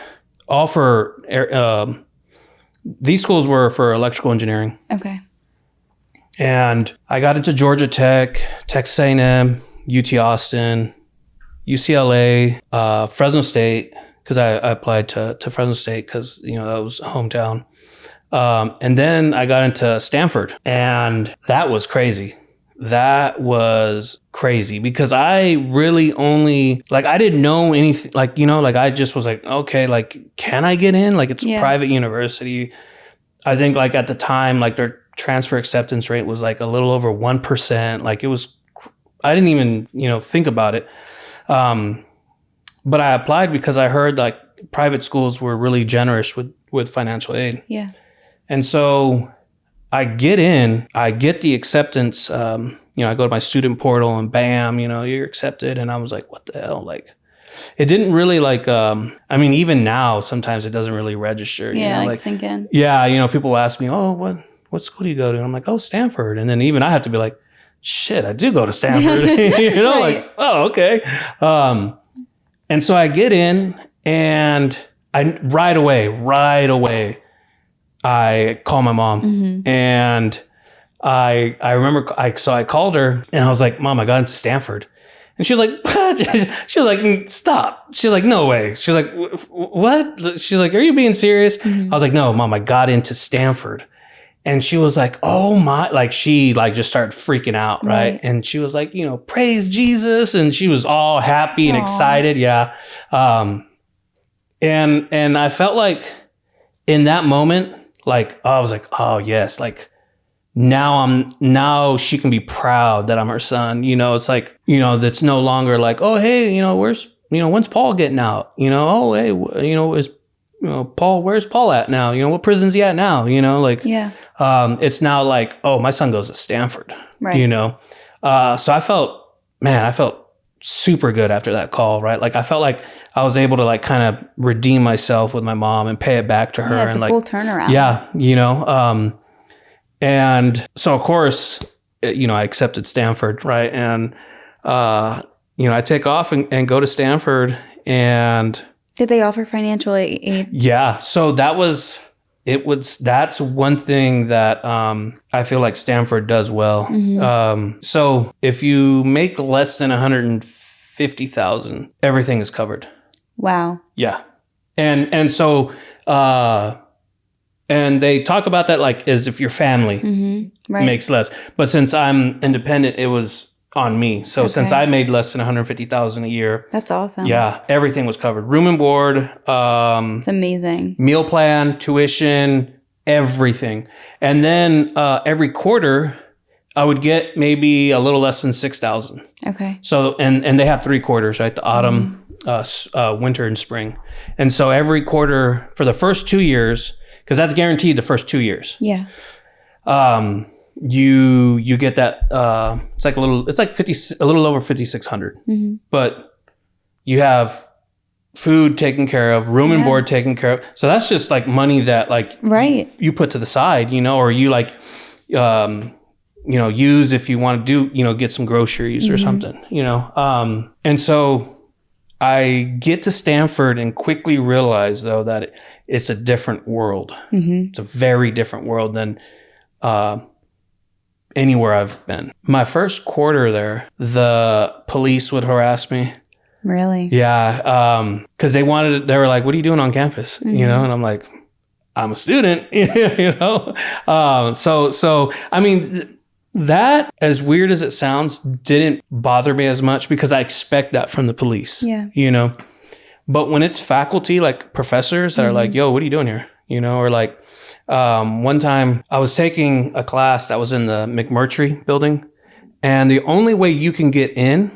all for, these schools were for electrical engineering. Okay. And I got into Georgia Tech, Texas A&M, UT Austin, UCLA, Fresno State, because I applied to Fresno State because, you know, that was hometown. And then I got into Stanford, and that was crazy. That was crazy because I really only, like, I didn't know anything, like, you know, like, I just was like, okay, like, can I get in? Like, it's a private university. I think, like, at the time, like, their transfer acceptance rate was like a little over 1%. Like, it was, I didn't even, you know, think about it. But I applied because I heard like private schools were really generous with financial aid. Yeah. And so I get in, I get the acceptance, you know, I go to my student portal and bam, you know, you're accepted. And I was like, what the hell? Like, it didn't really like, I mean, even now, sometimes it doesn't really register. Yeah, you know, like sink in. Yeah, you know, people ask me, oh, what school do you go to? And I'm like, oh, Stanford. And then even I have to be like, shit, I do go to Stanford. You know, right. Like, oh, okay. And so I get in and I right away, I call my mom and I remember I called her and I was like, Mom, I got into Stanford. And she was like, what? She was like, stop. She was like, no way. She was like, what? She's like, are you being serious? I was like, no, Mom, I got into Stanford. And she was like, oh my, like she like just started freaking out. Right. And she was like, you know, praise Jesus. And she was all happy and excited. Yeah. And I felt like in that moment, like, I was like, oh yes. Like now she can be proud that I'm her son. You know, it's like, you know, that's no longer like, oh, hey, you know, when's Paul getting out? You know, oh, hey, you know, Paul, where's Paul at now? You know, what prison's he at now? You know, like, it's now like, oh, my son goes to Stanford, right. You know? So I felt super good after that call, right? Like, I felt like I was able to like kind of redeem myself with my mom and pay it back to her. Yeah, it's and a like, full turnaround. Yeah. You know, and so of course, you know, I accepted Stanford, right? And, you know, I take off and go to Stanford and... Did they offer financial aid? Yeah. So that's one thing that I feel like Stanford does well. So if you make less than $150,000, everything is covered. Wow. Yeah. And so and they talk about that like as if your family makes less. But since I'm independent, it was on me. So since I made less than $150,000 a year. That's awesome. Yeah. Everything was covered. Room and board. It's amazing. Meal plan, tuition, everything. And then every quarter I would get maybe a little less than $6,000. Okay. So, and they have 3 quarters, right? The autumn, winter and spring. And so every quarter for the first 2 years, because that's guaranteed the first 2 years. Yeah. You get that it's like a little over $5,600. But you have food taken care of, room and board taken care of. So that's just like money that like you put to the side, you know, or you like you know, use if you want to do, you know, get some groceries or something, you know. And so I get to Stanford and quickly realize though that it's a different world. It's a very different world than anywhere I've been. My first quarter there, the police would harass me. Really? Yeah. Cause they were like, what are you doing on campus? You know? And I'm like, I'm a student, you know? So, I mean, that, as weird as it sounds, didn't bother me as much because I expect that from the police, you know? But when it's faculty, like professors that are like, yo, what are you doing here? You know, or like, one time I was taking a class that was in the McMurtry building, and the only way you can get in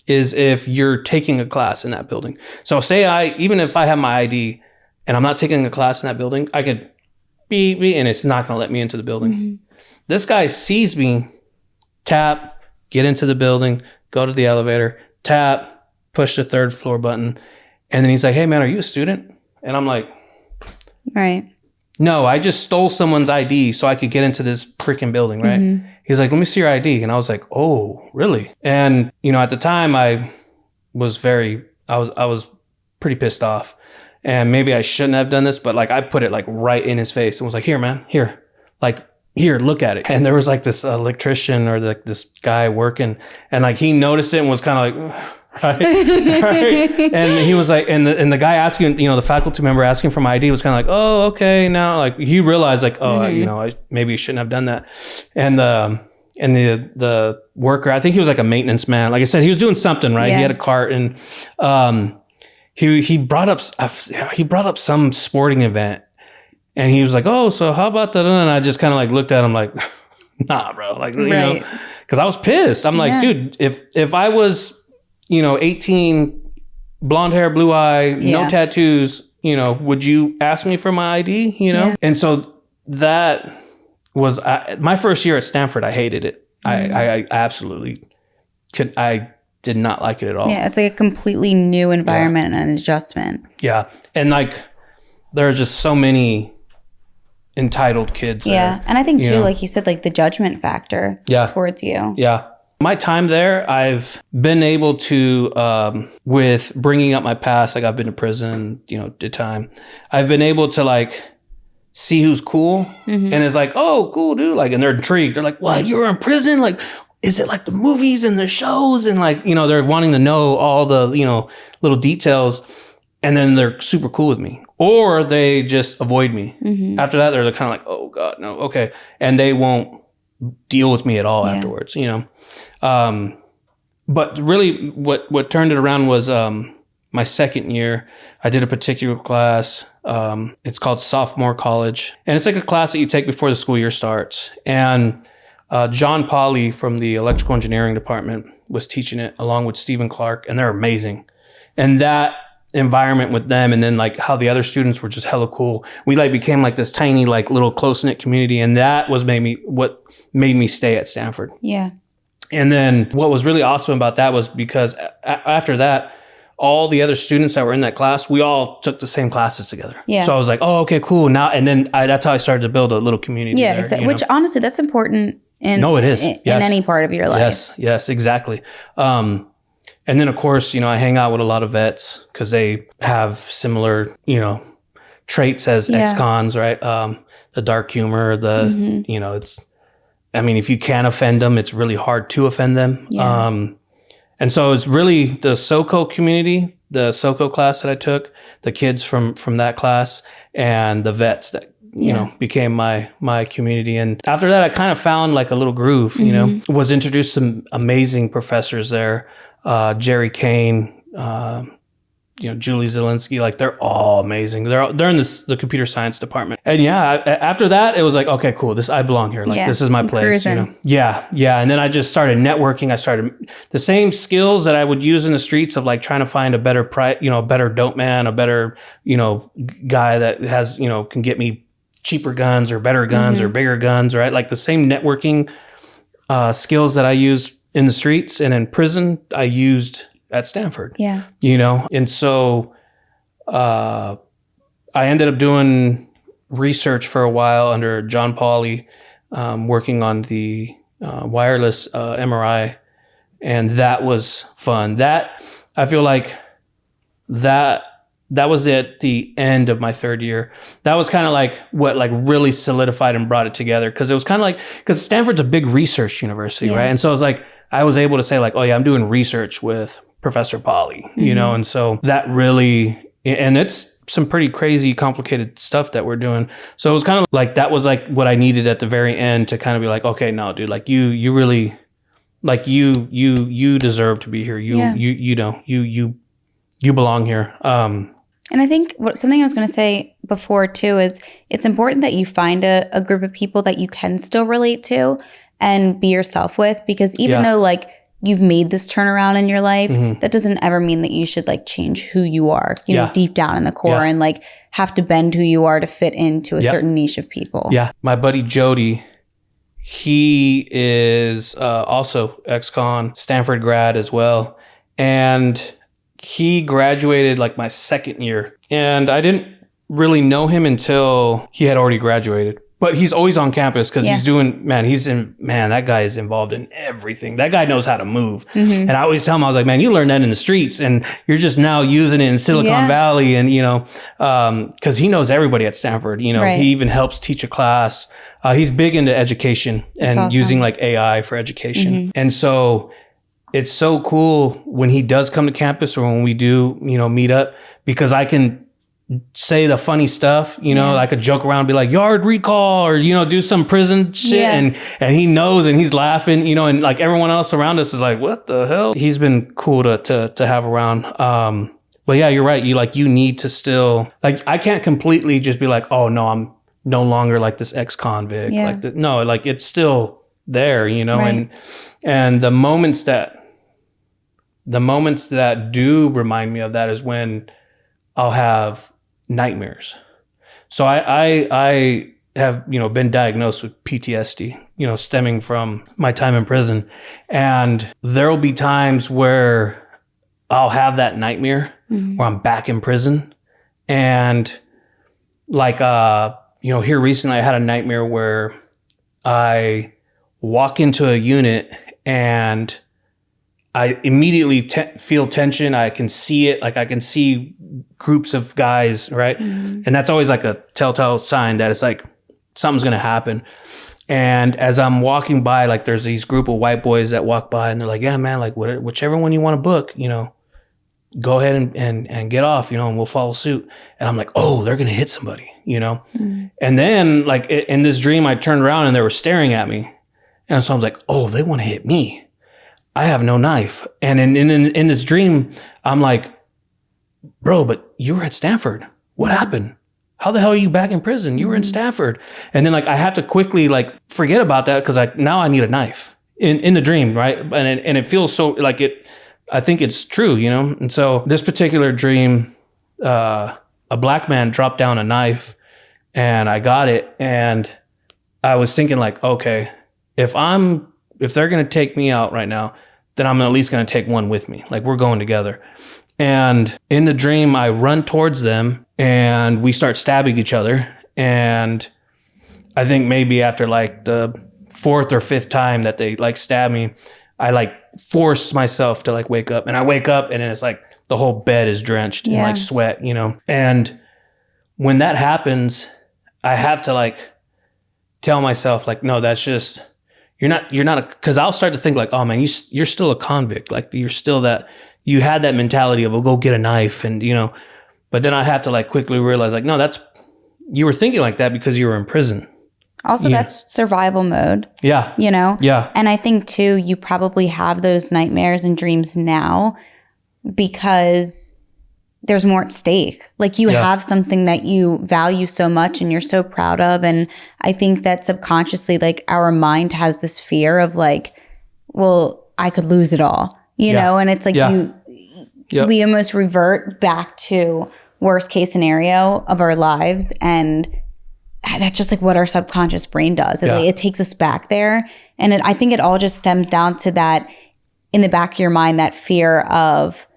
is if you're taking a class in that building. So say even if I have my ID and I'm not taking a class in that building, I could beep, and it's not going to let me into the building. This guy sees me, tap, get into the building, go to the elevator, tap, push the 3rd floor button. And then he's like, hey man, are you a student? And I'm like, right. No, I just stole someone's ID so I could get into this freaking building, right? Mm-hmm. He's like, let me see your ID. And I was like, oh, really? And, at the time I was pretty pissed off. And maybe I shouldn't have done this, but like I put it like right in his face and was like, here, man, here. Like, here, look at it. And there was like this electrician or like this guy working, and like he noticed it and was kind of like, right? And he was like, and the guy asking, the faculty member asking for my ID was kind of like, oh, okay. Now like he realized like, oh, I maybe shouldn't have done that. And the worker, I think he was like a maintenance man. Like I said, he was doing something, right? Yeah. He had a cart, and he brought up some sporting event. And he was like, oh, so how about that? And I just kind of like looked at him like, nah, bro. Like, because I was pissed. I'm like, dude, if I was, 18, blonde hair, blue eye, no tattoos, would you ask me for my ID, Yeah. And so that was my first year at Stanford. I hated it. I absolutely I did not like it at all. Yeah, it's like a completely new environment and an adjustment. Yeah. And like, there are just so many entitled kids there. And I think too, like you said, like the judgment factor towards you. Yeah. My time there, I've been able to, with bringing up my past, like I've been to prison, did time. I've been able to like see who's cool, and it's like, oh, cool, dude. Like, and they're intrigued. They're like, what, you were in prison? Like, is it like the movies and the shows? And like, they're wanting to know all the, little details. And then they're super cool with me, or they just avoid me. Mm-hmm. After that, they're kind of like, oh God, no. Okay. And they won't deal with me at all afterwards, But really what turned it around was, my second year. I did a particular class. It's called sophomore college, and it's like a class that you take before the school year starts. And, John Pauly from the electrical engineering department was teaching it along with Stephen Clark, and they're amazing. And that environment with them, and then like how the other students were just hella cool. We like became like this tiny, like little close-knit community. And that was what made me stay at Stanford. Yeah. And then what was really awesome about that was because after that, all the other students that were in that class, we all took the same classes together. Yeah. So I was like, oh, okay, cool. Now, and then that's how I started to build a little community. Yeah, there, exactly. Which honestly, that's important in any part of your life. Yes, exactly. And then, of course, I hang out with a lot of vets because they have similar, traits as ex-cons, right? The dark humor, it's, if you can't offend them, it's really hard to offend them. Yeah. And so it's really the SoCo community, the SoCo class that I took, the kids from that class, and the vets that, became my community. And after that, I kind of found like a little groove, was introduced to some amazing professors there. Jerry Kane, Julie Zielinski, like they're all amazing. They're in the computer science department. And after that, it was like, okay, cool. I belong here. Like this is my place. Yeah. And then I just started networking. I started the same skills that I would use in the streets of like trying to find a better a better dope man, a better, guy that has, can get me cheaper guns or better guns or bigger guns, right? Like the same networking skills that I used in the streets and in prison, I used at Stanford. Yeah. And so I ended up doing research for a while under John Pauly, working on the wireless MRI. And that was fun. That, I feel like that was at the end of my third year. That was kind of like what like really solidified and brought it together. Cause it was kind of like, cause Stanford's a big research university, right? And so it was like, I was able to say like, oh yeah, I'm doing research with Professor Pauly, and so that really, and it's some pretty crazy, complicated stuff that we're doing. So it was kind of like, that was like what I needed at the very end to kind of be like, okay, no, dude, like you really, like you deserve to be here. You belong here. And I think something I was going to say before too is it's important that you find a group of people that you can still relate to and be yourself with, because even though like you've made this turnaround in your life, that doesn't ever mean that you should like change who you are, deep down in the core and like have to bend who you are to fit into a certain niche of people. Yeah. My buddy Jody, he is also ex-con, Stanford grad as well. and he graduated like my second year. And I didn't really know him until he had already graduated. But he's always on campus because he's doing, that guy is involved in everything. That guy knows how to move. And I always tell him, I was like, man, you learned that in the streets and you're just now using it in Silicon Valley. And, because he knows everybody at Stanford, he even helps teach a class. He's big into education and using like AI for education. And so it's so cool when he does come to campus or when we do, meet up, because I can say the funny stuff, I could joke around, be like yard recall or, do some prison shit. And he knows and he's laughing, and like everyone else around us is like, what the hell? He's been cool to have around. But yeah, you're right. You need to still, like, I can't completely just be like, oh no, I'm no longer like this ex-convict. Yeah. No, like it's still there, right. And the moments that do remind me of that is when I'll have nightmares. So I have, been diagnosed with PTSD, stemming from my time in prison. And there'll be times where I'll have that nightmare where I'm back in prison. And like, here recently I had a nightmare where I walk into a unit and I immediately feel tension. I can see it. Like I can see groups of guys, right? And that's always like a telltale sign that it's like something's going to happen. And as I'm walking by, like there's these group of white boys that walk by and they're like, yeah, man, like whichever one you want to book, go ahead and get off, and we'll follow suit. And I'm like, oh, they're going to hit somebody, And then like in this dream, I turned around and they were staring at me. And so I was like, oh, they want to hit me. I have no knife. And in this dream, I'm like, bro, but you were at Stanford. What happened? How the hell are you back in prison? You were in Stanford. And then like, I have to quickly like forget about that because now I need a knife in the dream. Right. And it feels so like I think it's true, And so this particular dream, a black man dropped down a knife and I got it. And I was thinking like, okay, if they're going to take me out right now, then I'm at least going to take one with me. Like we're going together. And in the dream, I run towards them and we start stabbing each other. And I think maybe after like the fourth or fifth time that they like stab me, I like force myself to like wake up. And I wake up and then it's like the whole bed is drenched in like sweat, And when that happens, I have to like tell myself like, no, that's just... You're not, because I'll start to think like, oh man, you're still a convict. Like you had that mentality of, well, go get a knife and, but then I have to like quickly realize like, no, you were thinking like that because you were in prison. Also, that's survival mode. Yeah. Yeah. And I think too, you probably have those nightmares and dreams now because there's more at stake. Like you have something that you value so much and you're so proud of. And I think that subconsciously, like our mind has this fear of like, well, I could lose it all, you know? And it's like we almost revert back to worst case scenario of our lives. And that's just like what our subconscious brain does. It takes us back there. And I think it all just stems down to that in the back of your mind, that fear of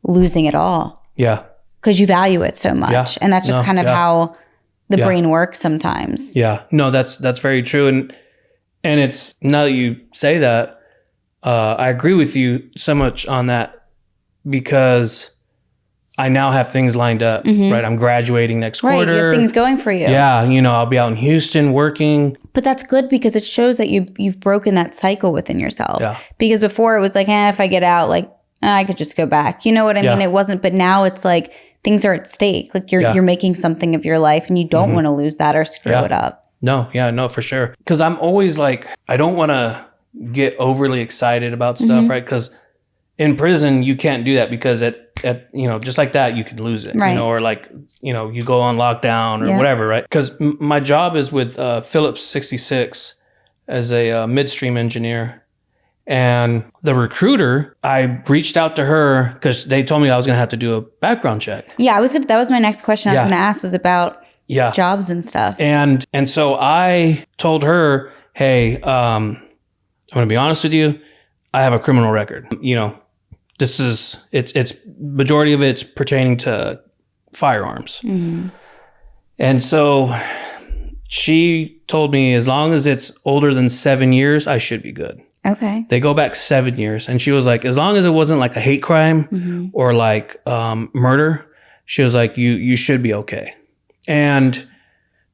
losing it all. Yeah. Because you value it so much. Yeah. And that's just kind of how the brain works sometimes. Yeah. No, that's very true. And it's, now that you say that, I agree with you so much on that because I now have things lined up, right? I'm graduating next quarter. Right, you have things going for you. Yeah, I'll be out in Houston working. But that's good because it shows that you've broken that cycle within yourself. Yeah. Because before it was like, if I get out, like, I could just go back. You know what I mean? It wasn't, but now it's like things are at stake. Like you're making something of your life and you don't want to lose that or screw it up. No, for sure. Because I'm always like, I don't want to get overly excited about stuff, right? Because in prison, you can't do that because at just like that, you can lose it, right. Or like, you go on lockdown or whatever, right? Because my job is with Phillips 66 as a midstream engineer. And the recruiter, I reached out to her because they told me I was going to have to do a background check. Yeah, that was my next question I was going to ask was about jobs and stuff. And so I told her, hey, I'm going to be honest with you. I have a criminal record. it's majority of it's pertaining to firearms. Mm-hmm. And so she told me as long as it's older than 7 years, I should be good. Okay. They go back 7 years. And she was like, as long as it wasn't like a hate crime mm-hmm. or like murder, she was like, you should be okay. And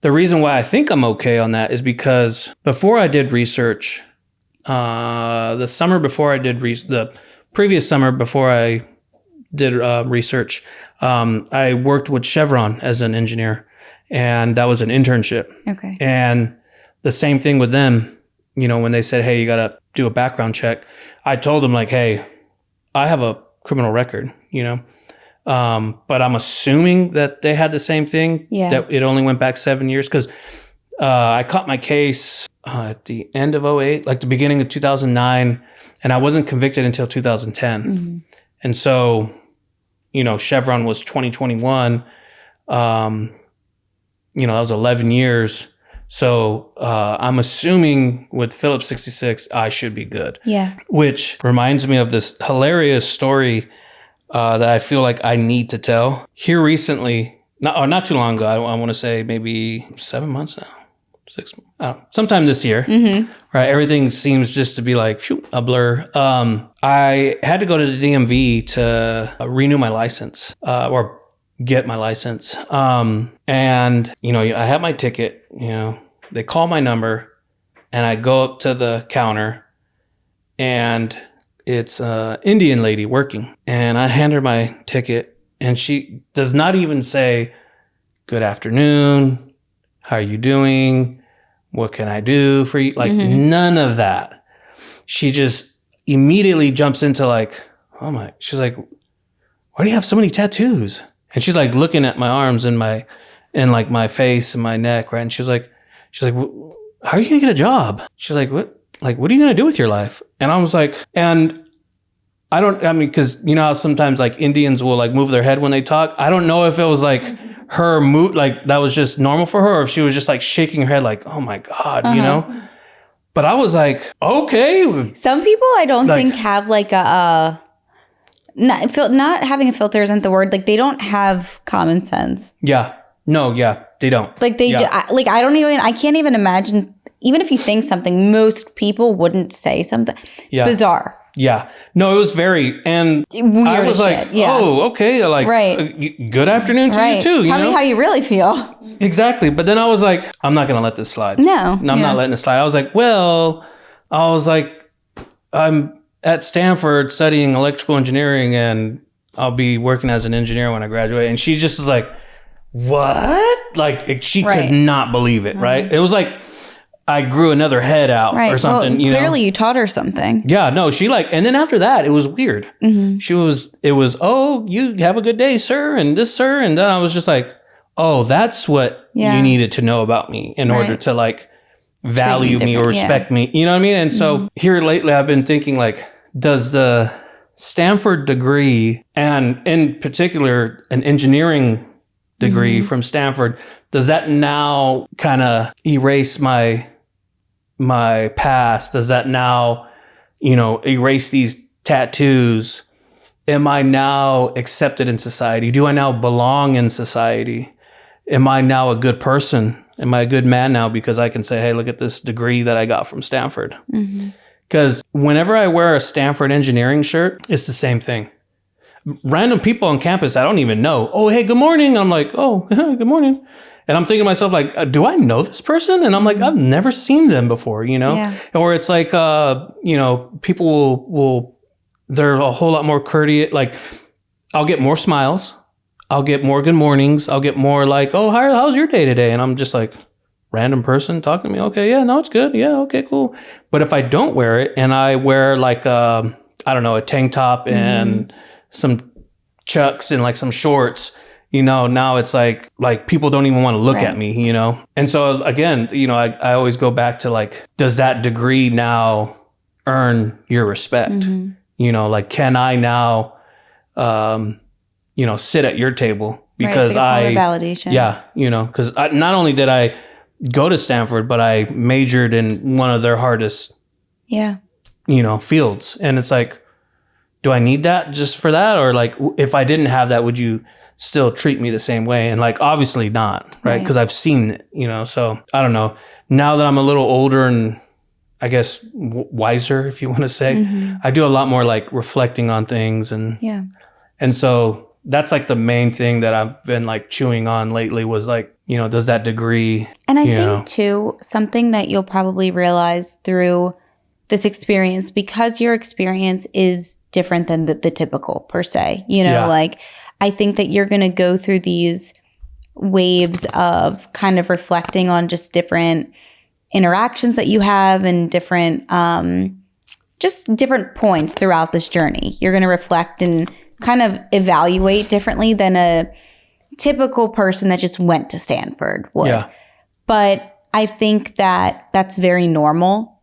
the reason why I think I'm okay on that is because before I did research, the previous summer before I did research, I worked with Chevron as an engineer, and that was an internship. Okay. And the same thing with them, you know, when they said, hey, you got to do a background check, I told them like, hey, I have a criminal record, you know, but I'm assuming that they had the same thing, that it only went back 7 years, because I caught my case at the end of 2008, like the beginning of 2009, and I wasn't convicted until 2010. Mm-hmm. And so, you know, Chevron was 2021. You know, that was 11 years. So I'm assuming with Phillips 66, I should be good. Yeah. Which reminds me of this hilarious story that I feel like I need to tell. Here recently, not too long ago, I want to say maybe 7 months now. 6 months, sometime this year, mm-hmm. right? Everything seems just to be like a blur. I had to go to the DMV to renew my license or get my license. And, you know, I have my ticket, you know, they call my number and I go up to the counter and it's an Indian lady working. And I hand her my ticket and she does not even say, good afternoon, how are you doing? What can I do for you? Like mm-hmm. none of that. She just immediately jumps into like, oh my, she's like, why do you have so many tattoos? And she's like looking at my arms and like my face and my neck, right? And she's like, how are you gonna get a job? She's like, what are you gonna do with your life? And I was like, because you know how sometimes like Indians will like move their head when they talk. I don't know if it was like her mood, like that was just normal for her, or if she was just like shaking her head like, oh my God, you know? But I was like, okay. Some people I don't think have like not having a filter isn't the word. Like they don't have common sense. Yeah. No, yeah, they don't. Like they I can't even imagine, even if you think something, most people wouldn't say something. Yeah. Bizarre. Yeah. No, it was very, and weird I was like, oh, okay. Like, right. Good afternoon to you too. Tell me how you really feel. Exactly. But then I was like, I'm not going to let this slide. No, I'm not letting this slide. I was like, I'm at Stanford studying electrical engineering and I'll be working as an engineer when I graduate. And she just was like, what? Like she could not believe it. Mm-hmm. Right. It was like, I grew another head out or something. Well, clearly you taught her something. Yeah, no, and then after that, it was weird. Mm-hmm. It was, oh, you have a good day, sir, and this, sir. And then I was just like, oh, that's what you needed to know about me in order to like value me or respect me. You know what I mean? And so here lately, I've been thinking like, does the Stanford degree, and in particular, an engineering degree from Stanford, does that now kind of erase my past? Does that now, you know, erase these tattoos? Am I now accepted in society? Do I now belong in society? Am I now a good person? Am I a good man now because I can say, hey, look at this degree that I got from Stanford? Because whenever I wear a Stanford engineering shirt, it's the same thing. Random people on campus I don't even know. Oh, hey, good morning. I'm like, oh, good morning. And I'm thinking to myself, like, do I know this person? And I'm like, I've never seen them before, you know? Yeah. Or it's like, you know, people they're a whole lot more courteous. Like, I'll get more smiles. I'll get more good mornings. I'll get more like, oh, how's your day today? And I'm just like, random person talking to me. Okay, yeah, no, it's good. Yeah, okay, cool. But if I don't wear it and I wear like, I don't know, a tank top and some chucks and like some shorts, you know, now it's like people don't even want to look at me, you know? And so again, you know, I always go back to like, does that degree now earn your respect? You know, like, can I now, you know, sit at your table because validation. Yeah, you know, because not only did I go to Stanford, but I majored in one of their hardest, you know, fields. And it's like, do I need that just for that? Or like, if I didn't have that, would you still treat me the same way? And like, obviously not, right? Because I've seen it, you know, so I don't know. Now that I'm a little older and I guess wiser, if you want to say, I do a lot more like reflecting on things. And so that's like the main thing that I've been like chewing on lately was like, you know, does that degree. And I think too, something that you'll probably realize through this experience, because your experience is different than the typical per se, you know, like I think that you're going to go through these waves of kind of reflecting on just different interactions that you have and different, just different points throughout this journey. You're going to reflect and kind of evaluate differently than a typical person that just went to Stanford would. Yeah. But I think that that's very normal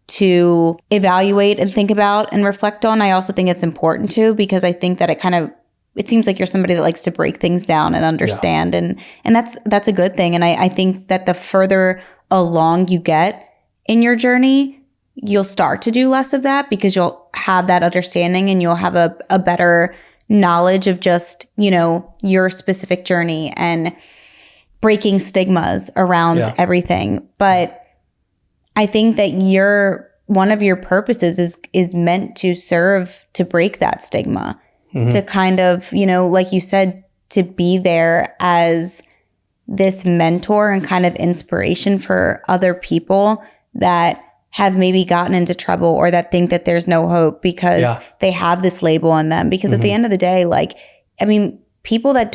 to evaluate and think about and reflect on. I also think it's important too, because I think that it seems like you're somebody that likes to break things down and understand. And that's a good thing. And I think that the further along you get in your journey, you'll start to do less of that because you'll have that understanding and you'll have a better knowledge of just, you know, your specific journey and breaking stigmas around everything. But I think that one of your purposes is meant to serve to break that stigma, to kind of, you know, like you said, to be there as this mentor and kind of inspiration for other people that have maybe gotten into trouble or that think that there's no hope because they have this label on them. Because at the end of the day, like, I mean, people that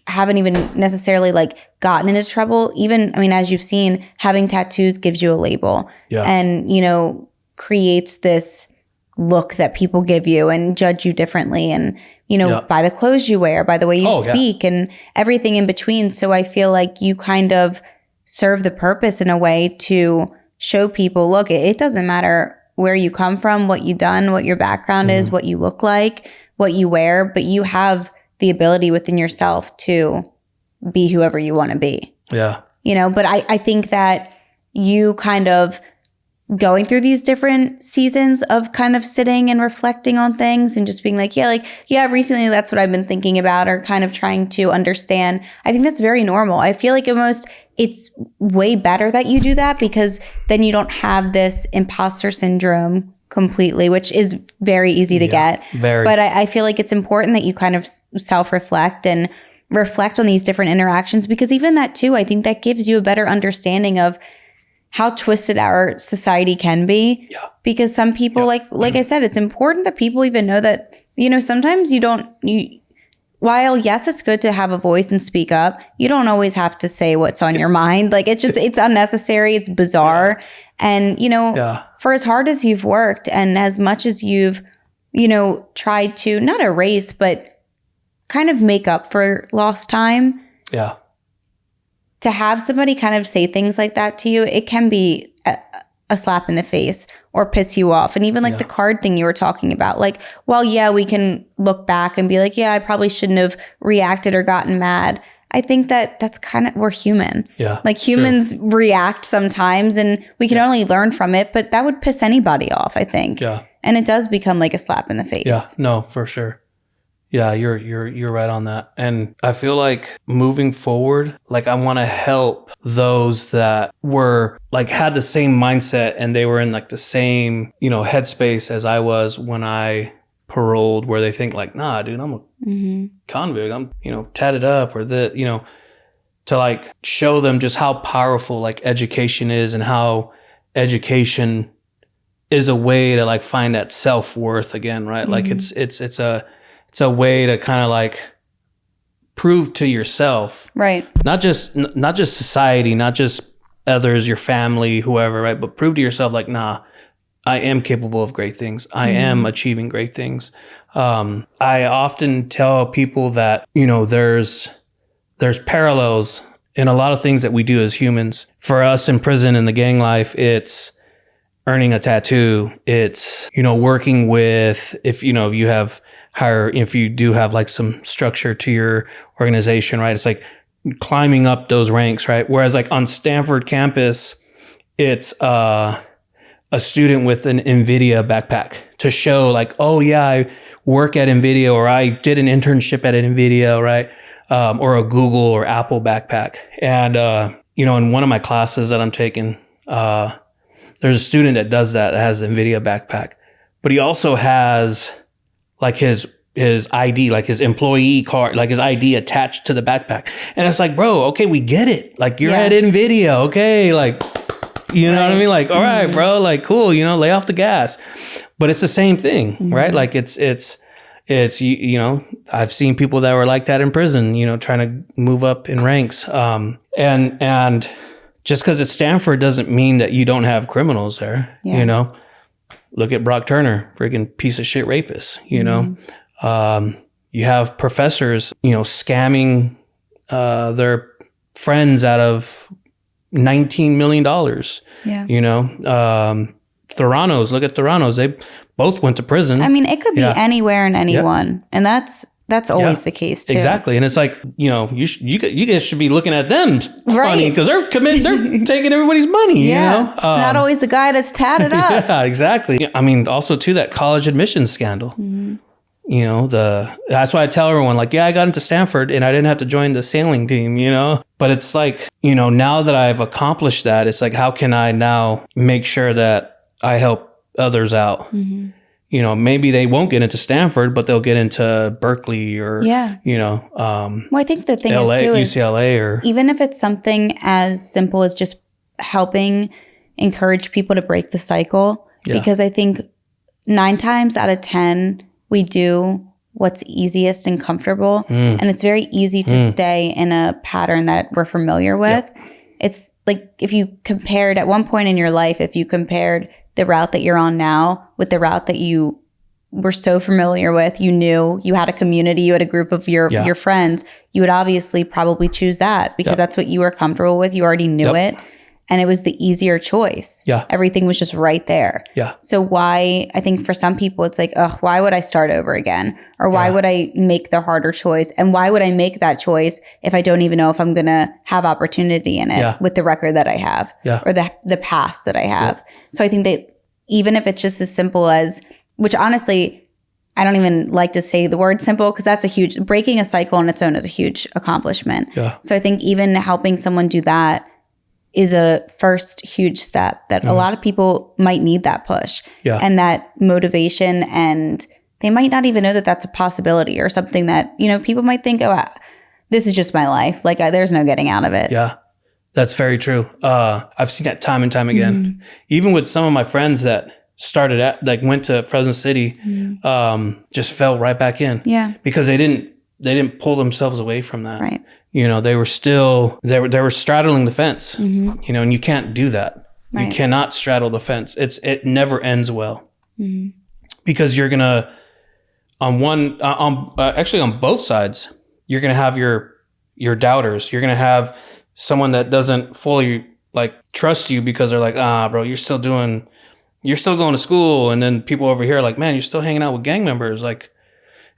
haven't even necessarily like gotten into trouble, even, I mean, as you've seen, having tattoos gives you a label and, you know, creates this look that people give you and judge you differently. And, you know, by the clothes you wear, by the way you speak and everything in between. So I feel like you kind of serve the purpose in a way to show people, look, it doesn't matter where you come from, what you've done, what your background is, what you look like, what you wear, but you have the ability within yourself to be whoever you want to be. Yeah. You know, but I think that you kind of going through these different seasons of kind of sitting and reflecting on things and just being like, recently that's what I've been thinking about or kind of trying to understand. I think that's very normal. I feel like it's way better that you do that because then you don't have this imposter syndrome completely, which is very easy to get. Very. But I feel like it's important that you kind of self-reflect and reflect on these different interactions because even that too, I think that gives you a better understanding of how twisted our society can be. Yeah. Because some people, like I said, it's important that people even know that, you know, sometimes while yes, it's good to have a voice and speak up, you don't always have to say what's on your mind. Like it's unnecessary. It's bizarre. And, you know, for as hard as you've worked and as much as you've, you know, tried to not erase, but kind of make up for lost time. Yeah. To have somebody kind of say things like that to you, it can be a slap in the face or piss you off. And even like the card thing you were talking about, like, well, we can look back and be like, I probably shouldn't have reacted or gotten mad. I think that's kind of, we're human. Yeah. Like humans react sometimes and we can only learn from it, but that would piss anybody off, I think. Yeah. And it does become like a slap in the face. Yeah, no, for sure. Yeah, you're right on that. And I feel like moving forward, like I want to help those that were like had the same mindset and they were in like the same, you know, headspace as I was when I paroled, where they think like, nah, dude, I'm a convict. I'm, you know, tatted up or you know, to like show them just how powerful like education is and how education is a way to like find that self-worth again, right? Like it's a way to kind of like prove to yourself, right? Not just society, not just others, your family, whoever, right? But prove to yourself like, nah, I am capable of great things. I am achieving great things. I often tell people that, you know, there's parallels in a lot of things that we do as humans. For us in prison and the gang life, it's earning a tattoo. It's, you know, working with, if you know, you have if you do have like some structure to your organization, right? It's like climbing up those ranks, right? Whereas like on Stanford campus, it's a a student with an NVIDIA backpack to show like, oh yeah, I work at NVIDIA, or I did an internship at NVIDIA, right? Or a Google or Apple backpack. And, in one of my classes that I'm taking, there's a student that does that has an NVIDIA backpack, but he also has like his ID, like his employee card, like his ID attached to the backpack. And it's like, bro, okay, we get it. Like you're at NVIDIA. Okay. Like, you know what I mean? Like, all right, bro, like cool, lay off the gas, but it's the same thing, right? Like it's, I've seen people that were like that in prison, trying to move up in ranks. And just because it's Stanford doesn't mean that you don't have criminals there, Look at Brock Turner, freaking piece of shit rapist, you have professors, scamming their friends out of $19 million. Theranos, look at Theranos. They both went to prison. I mean, it could be anywhere and anyone. And that's always the case too. Exactly. And it's like, you guys should be looking at them funny because they're taking everybody's money, It's not always the guy that's tatted up. Yeah, exactly. I mean, also too, that college admissions scandal. That's why I tell everyone like, I got into Stanford and I didn't have to join the sailing team, but it's like, now that I've accomplished that, it's like, how can I now make sure that I help others out? Maybe they won't get into Stanford, but they'll get into Berkeley or, well, I think the thing LA, is too, UCLA, or even if it's something as simple as just helping encourage people to break the cycle, because I think 9 times out of 10, we do what's easiest and comfortable. And it's very easy to stay in a pattern that we're familiar with. It's like if you compared at one point in your life, if you compared the route that you're on now with the route that you were so familiar with, you knew, you had a community, you had a group of your friends, you would obviously probably choose that because that's what you were comfortable with. You already knew it. And it was the easier choice. Everything was just right there. So why, I think for some people, it's like, why would I start over again? Or why would I make the harder choice? And why would I make that choice if I don't even know if I'm going to have opportunity in it with the record that I have or the past that I have? So I think that even if it's just as simple as, which honestly, I don't even like to say the word simple because that's breaking a cycle on its own is a huge accomplishment. So I think even helping someone do that is a first huge step that a lot of people might need that push and that motivation, and they might not even know that that's a possibility or something that, people might think, this is just my life. Like there's no getting out of it. Yeah, that's very true. I've seen that time and time again, even with some of my friends that went to Fresno City, just fell right back in because they didn't pull themselves away from that. Right. They were still, they were straddling the fence, and you can't do that. Right. You cannot straddle the fence. It never ends well because you're going to, actually on both sides, you're going to have your doubters. You're going to have someone that doesn't fully trust you because they're like, bro, you're still going to school. And then people over here are like, man, you're still hanging out with gang members.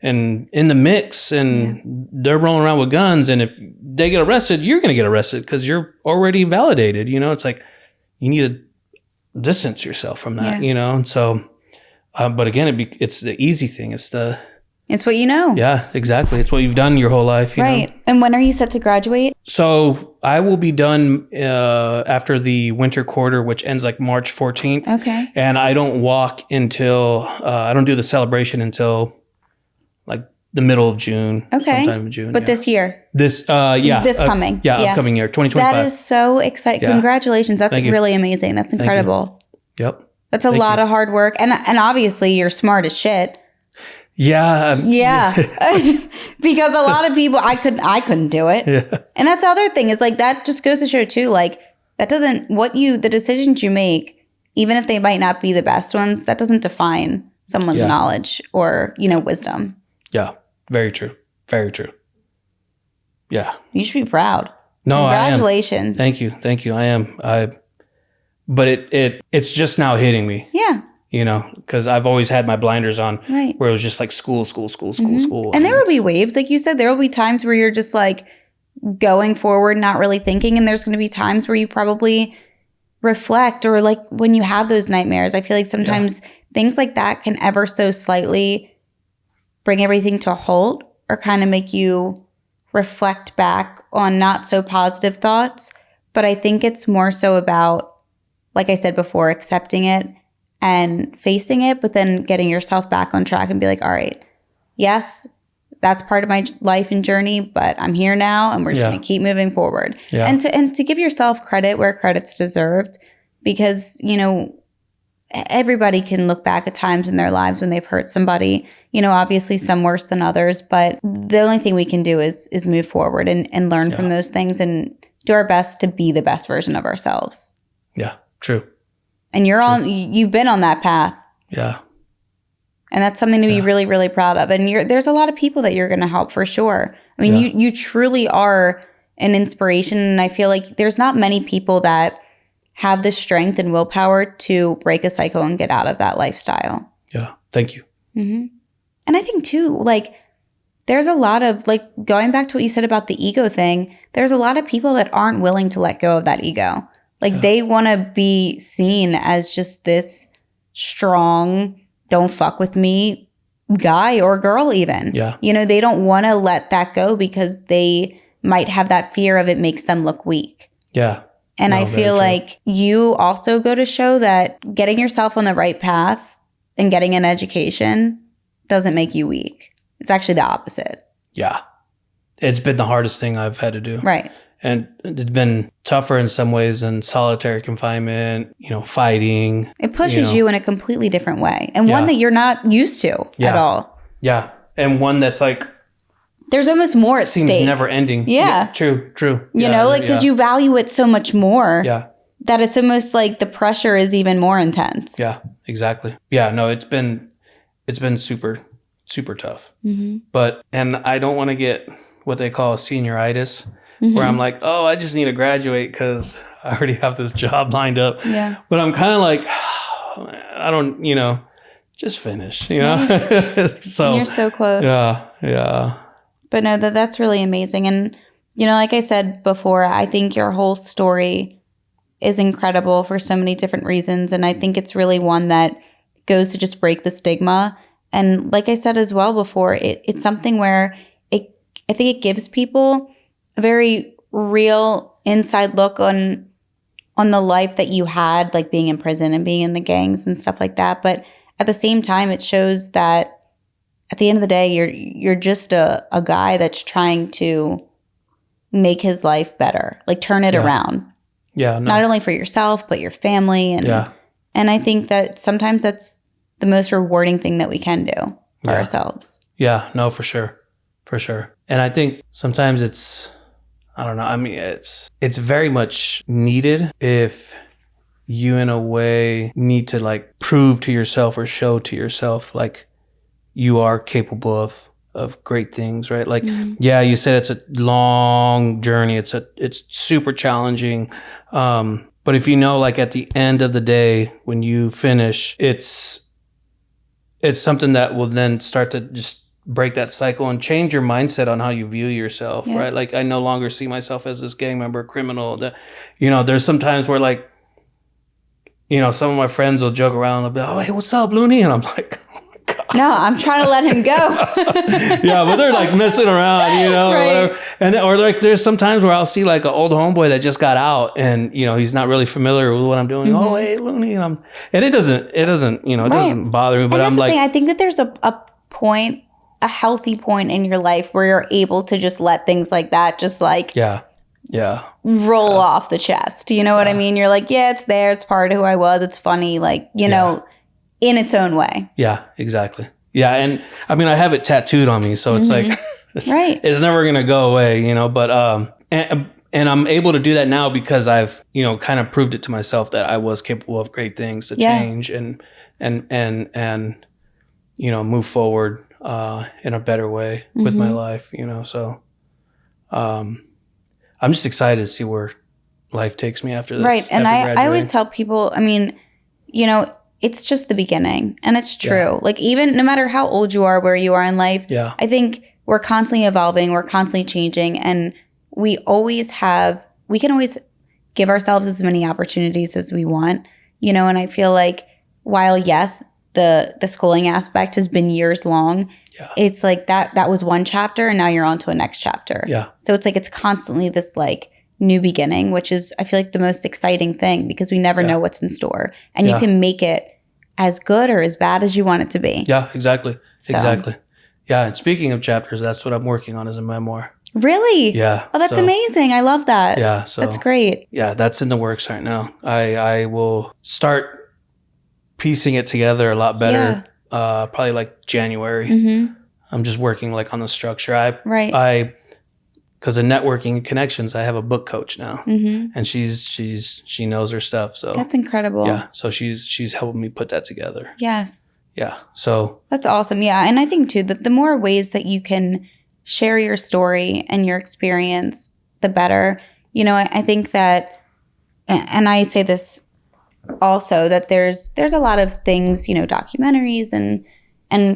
And in the mix, and they're rolling around with guns. And if they get arrested, you're going to get arrested because you're already validated. It's like you need to distance yourself from that, And so, but again, it's the easy thing. It's what you know. Yeah, exactly. It's what you've done your whole life. You know? And when are you set to graduate? So I will be done after the winter quarter, which ends March 14th. Okay. And I don't walk until, I don't do the celebration until the middle of June. Okay. Sometime in June. But this year? This coming. Upcoming year, 2025. That is so exciting. Yeah. Congratulations. That's really amazing. That's incredible. Yep. That's a lot of hard work. And obviously you're smart as shit. Yeah. Because a lot of people, I couldn't do it. Yeah. And that's the other thing is that just goes to show too, that doesn't, the decisions you make, even if they might not be the best ones, that doesn't define someone's knowledge or, wisdom. Yeah. Very true. Very true. Yeah. You should be proud. No, congratulations. I am. Thank you. I am. But it's just now hitting me. Yeah. Because I've always had my blinders on, where it was just school. And there will be waves, like you said. There will be times where you're just going forward, not really thinking, and there's going to be times where you probably reflect, or like when you have those nightmares, I feel like sometimes things like that can ever so slightly bring everything to a halt or kind of make you reflect back on not so positive thoughts. But I think it's more so about, like I said before, accepting it and facing it, but then getting yourself back on track and be like, all right, yes, that's part of my life and journey, but I'm here now and we're just going to keep moving forward. Yeah. And to give yourself credit where credit's deserved, because, you know, everybody can look back at times in their lives when they've hurt somebody, you know, obviously some worse than others, but the only thing we can do is move forward and learn from those things and do our best to be the best version of ourselves. Yeah, true. And you've been on that path. Yeah. And that's something to be really, really proud of. And there's a lot of people that you're going to help for sure. I mean, you truly are an inspiration. And I feel like there's not many people that have the strength and willpower to break a cycle and get out of that lifestyle. Yeah. Thank you. Mm-hmm. And I think too, like, there's a lot of, like, going back to what you said about the ego thing, there's a lot of people that aren't willing to let go of that ego. Like, they want to be seen as just this strong, don't fuck with me guy or girl even. Yeah. You know, they don't want to let that go because they might have that fear of it makes them look weak. Yeah. And I feel like you also go to show that getting yourself on the right path and getting an education doesn't make you weak. It's actually the opposite. Yeah. It's been the hardest thing I've had to do. Right. And it's been tougher in some ways than solitary confinement, you know, fighting. It pushes you in a completely different way. And one that you're not used to at all. Yeah. And one that's like, there's almost more at stake. Seems never ending. Yeah. True. You know, like, because you value it so much more. Yeah. That it's almost like the pressure is even more intense. Yeah, exactly. Yeah, no, it's been super, super tough. Mm-hmm. And I don't want to get what they call senioritis, where I'm like, oh, I just need to graduate because I already have this job lined up. Yeah. But I'm kind of like, I don't, you know, just finish, you know? Right. So and you're so close. Yeah. But no, that's really amazing. And, you know, like I said before, I think your whole story is incredible for so many different reasons. And I think it's really one that goes to just break the stigma. And like I said as well before, it's something where I think it gives people a very real inside look on the life that you had, like being in prison and being in the gangs and stuff like that. But at the same time, it shows that at the end of the day, you're just a guy that's trying to make his life better, like turn it around. Yeah. No. Not only for yourself, but your family. And I think that sometimes that's the most rewarding thing that we can do for ourselves. Yeah, no, for sure. For sure. And I think sometimes it's, I don't know, I mean, it's very much needed if you in a way need to like prove to yourself or show to yourself like you are capable of great things, right? Like, yeah, you said it's a long journey. It's super challenging. But if you know, like at the end of the day, when you finish, it's something that will then start to just break that cycle and change your mindset on how you view yourself, right? Like, I no longer see myself as this gang member, criminal. You know, there's some times where like, you know, some of my friends will joke around and they'll be like, oh, hey, what's up, Looney? And I'm like, oh my God. No, I'm trying to let him go. Yeah, but they're like messing around, you know, right. Or whatever. And or like there's some times where I'll see like an old homeboy that just got out and, you know, he's not really familiar with what I'm doing. Oh, hey, Looney. And it doesn't, you know, it doesn't bother me, but I'm like, I think that there's a healthy point in your life where you're able to just let things like that just like roll off the chest. You know what I mean? You're like, yeah, it's there. It's part of who I was. It's funny, like, you know, in its own way. Yeah, exactly. Yeah. And I mean, I have it tattooed on me. So it's like, it's never going to go away, you know, but, and I'm able to do that now because I've, you know, kind of proved it to myself that I was capable of great things to change and, you know, move forward in a better way with my life, you know. So I'm just excited to see where life takes me after this. Right. And I always tell people, I mean, you know, it's just the beginning. And it's true. Yeah. Like, even no matter how old you are, where you are in life, I think we're constantly evolving, we're constantly changing, and we can always give ourselves as many opportunities as we want, you know, and I feel like while, yes, the schooling aspect has been years long, it's like that was one chapter and now you're on to a next chapter. Yeah. So it's like it's constantly this like new beginning, which is, I feel like, the most exciting thing because we never know what's in store. And you can make it as good or as bad as you want it to be. Yeah, exactly. So. Exactly. Yeah, and speaking of chapters, that's what I'm working on as a memoir. Really? Yeah. Oh, that's amazing. I love that. Yeah. So that's great. Yeah, that's in the works right now. I will start piecing it together a lot better. Probably like January. Mm-hmm. I'm just working like on the structure. Because of networking and connections, I have a book coach now, and she knows her stuff. So that's incredible. Yeah. So she's helping me put that together. Yes. Yeah. So that's awesome. Yeah, and I think too that the more ways that you can share your story and your experience, the better. You know, I think that, and I say this also, that there's a lot of things, you know, documentaries and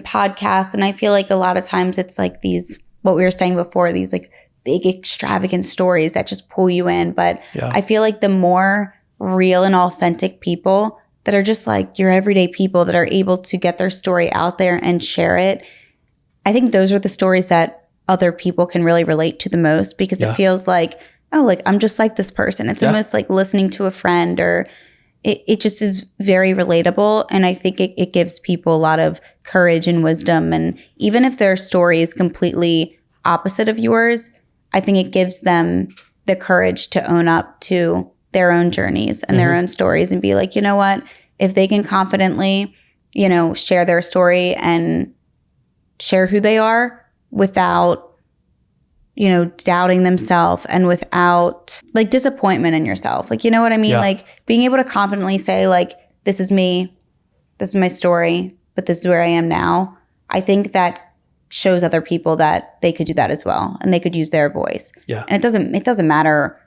podcasts, and I feel like a lot of times it's like these, what we were saying before, these like big extravagant stories that just pull you in. But I feel like the more real and authentic people that are just like your everyday people that are able to get their story out there and share it, I think those are the stories that other people can really relate to the most because it feels like, oh, like I'm just like this person. It's almost like listening to a friend, or it just is very relatable. And I think it gives people a lot of courage and wisdom. And even if their story is completely opposite of yours, I think it gives them the courage to own up to their own journeys and their own stories and be like, you know what, if they can confidently, you know, share their story and share who they are without, you know, doubting themselves and without like disappointment in yourself. Like, you know what I mean? Yeah. Like being able to confidently say like, this is me, this is my story, but this is where I am now. I think that shows other people that they could do that as well. And they could use their voice. Yeah. And it doesn't matter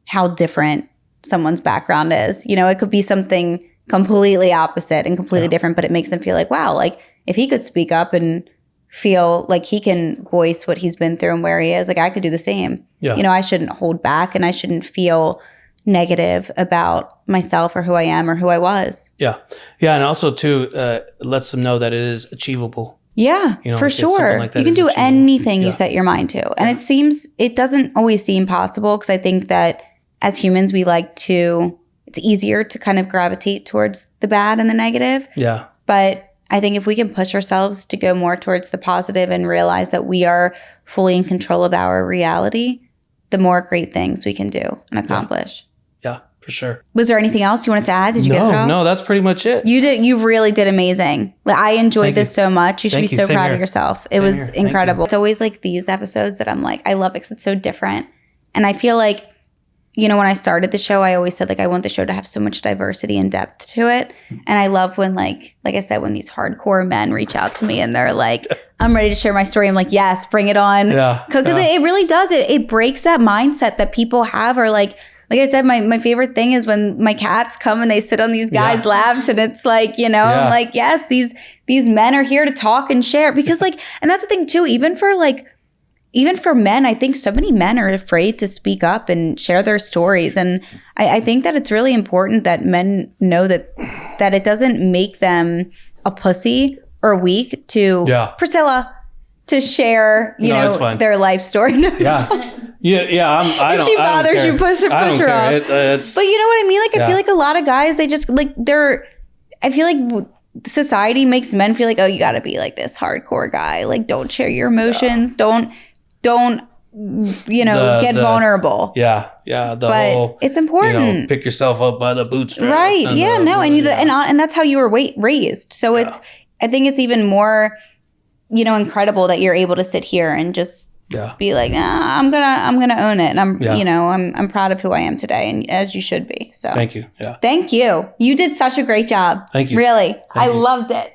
how different someone's background is. You know, it could be something completely opposite and completely different, but it makes them feel like, wow, like if he could speak up and feel like he can voice what he's been through and where he is, like I could do the same. Yeah. You know, I shouldn't hold back and I shouldn't feel negative about myself or who I am or who I was. Yeah. Yeah. And also too, lets them know that it is achievable. Yeah, you know, for sure. Like you can do anything you set your mind to. And it doesn't always seem possible because I think that as humans, it's easier to kind of gravitate towards the bad and the negative. Yeah. But I think if we can push ourselves to go more towards the positive and realize that we are fully in control of our reality, the more great things we can do and accomplish. Yeah, for sure. Was there anything else you wanted to add? Did you get it all? No, that's pretty much it. You really did amazing. Like, I enjoyed this so much. You should be so proud of yourself. It was incredible. It's always like these episodes that I'm like, I love it because it's so different. And I feel like, you know, when I started the show, I always said, like, I want the show to have so much diversity and depth to it. And I love when, like I said, when these hardcore men reach out to me and they're like, I'm ready to share my story. I'm like, yes, bring it on. Yeah. Because it really does. It breaks that mindset that people have, or like I said, my favorite thing is when my cats come and they sit on these guys' laps and it's like, you know, I'm like, yes, these men are here to talk and share. Because like, and that's the thing too, even for men, I think so many men are afraid to speak up and share their stories. And I think that it's really important that men know that it doesn't make them a pussy or weak to Priscilla to share, you know, their life story. No, if she bothers you, push her off. But you know what I mean? Like, I feel like a lot of guys, they just like I feel like society makes men feel like, oh, you got to be like this hardcore guy. Like, don't share your emotions. Don't you know, get vulnerable. Yeah. But whole, it's important. You know, pick yourself up by the bootstraps. Right. Yeah. And that's how you were raised. So I think it's even more, you know, incredible that you're able to sit here and just be like, I'm gonna own it, and you know, I'm proud of who I am today, and as you should be. So thank you. Yeah. Thank you. You did such a great job. Thank you. Really, I loved it.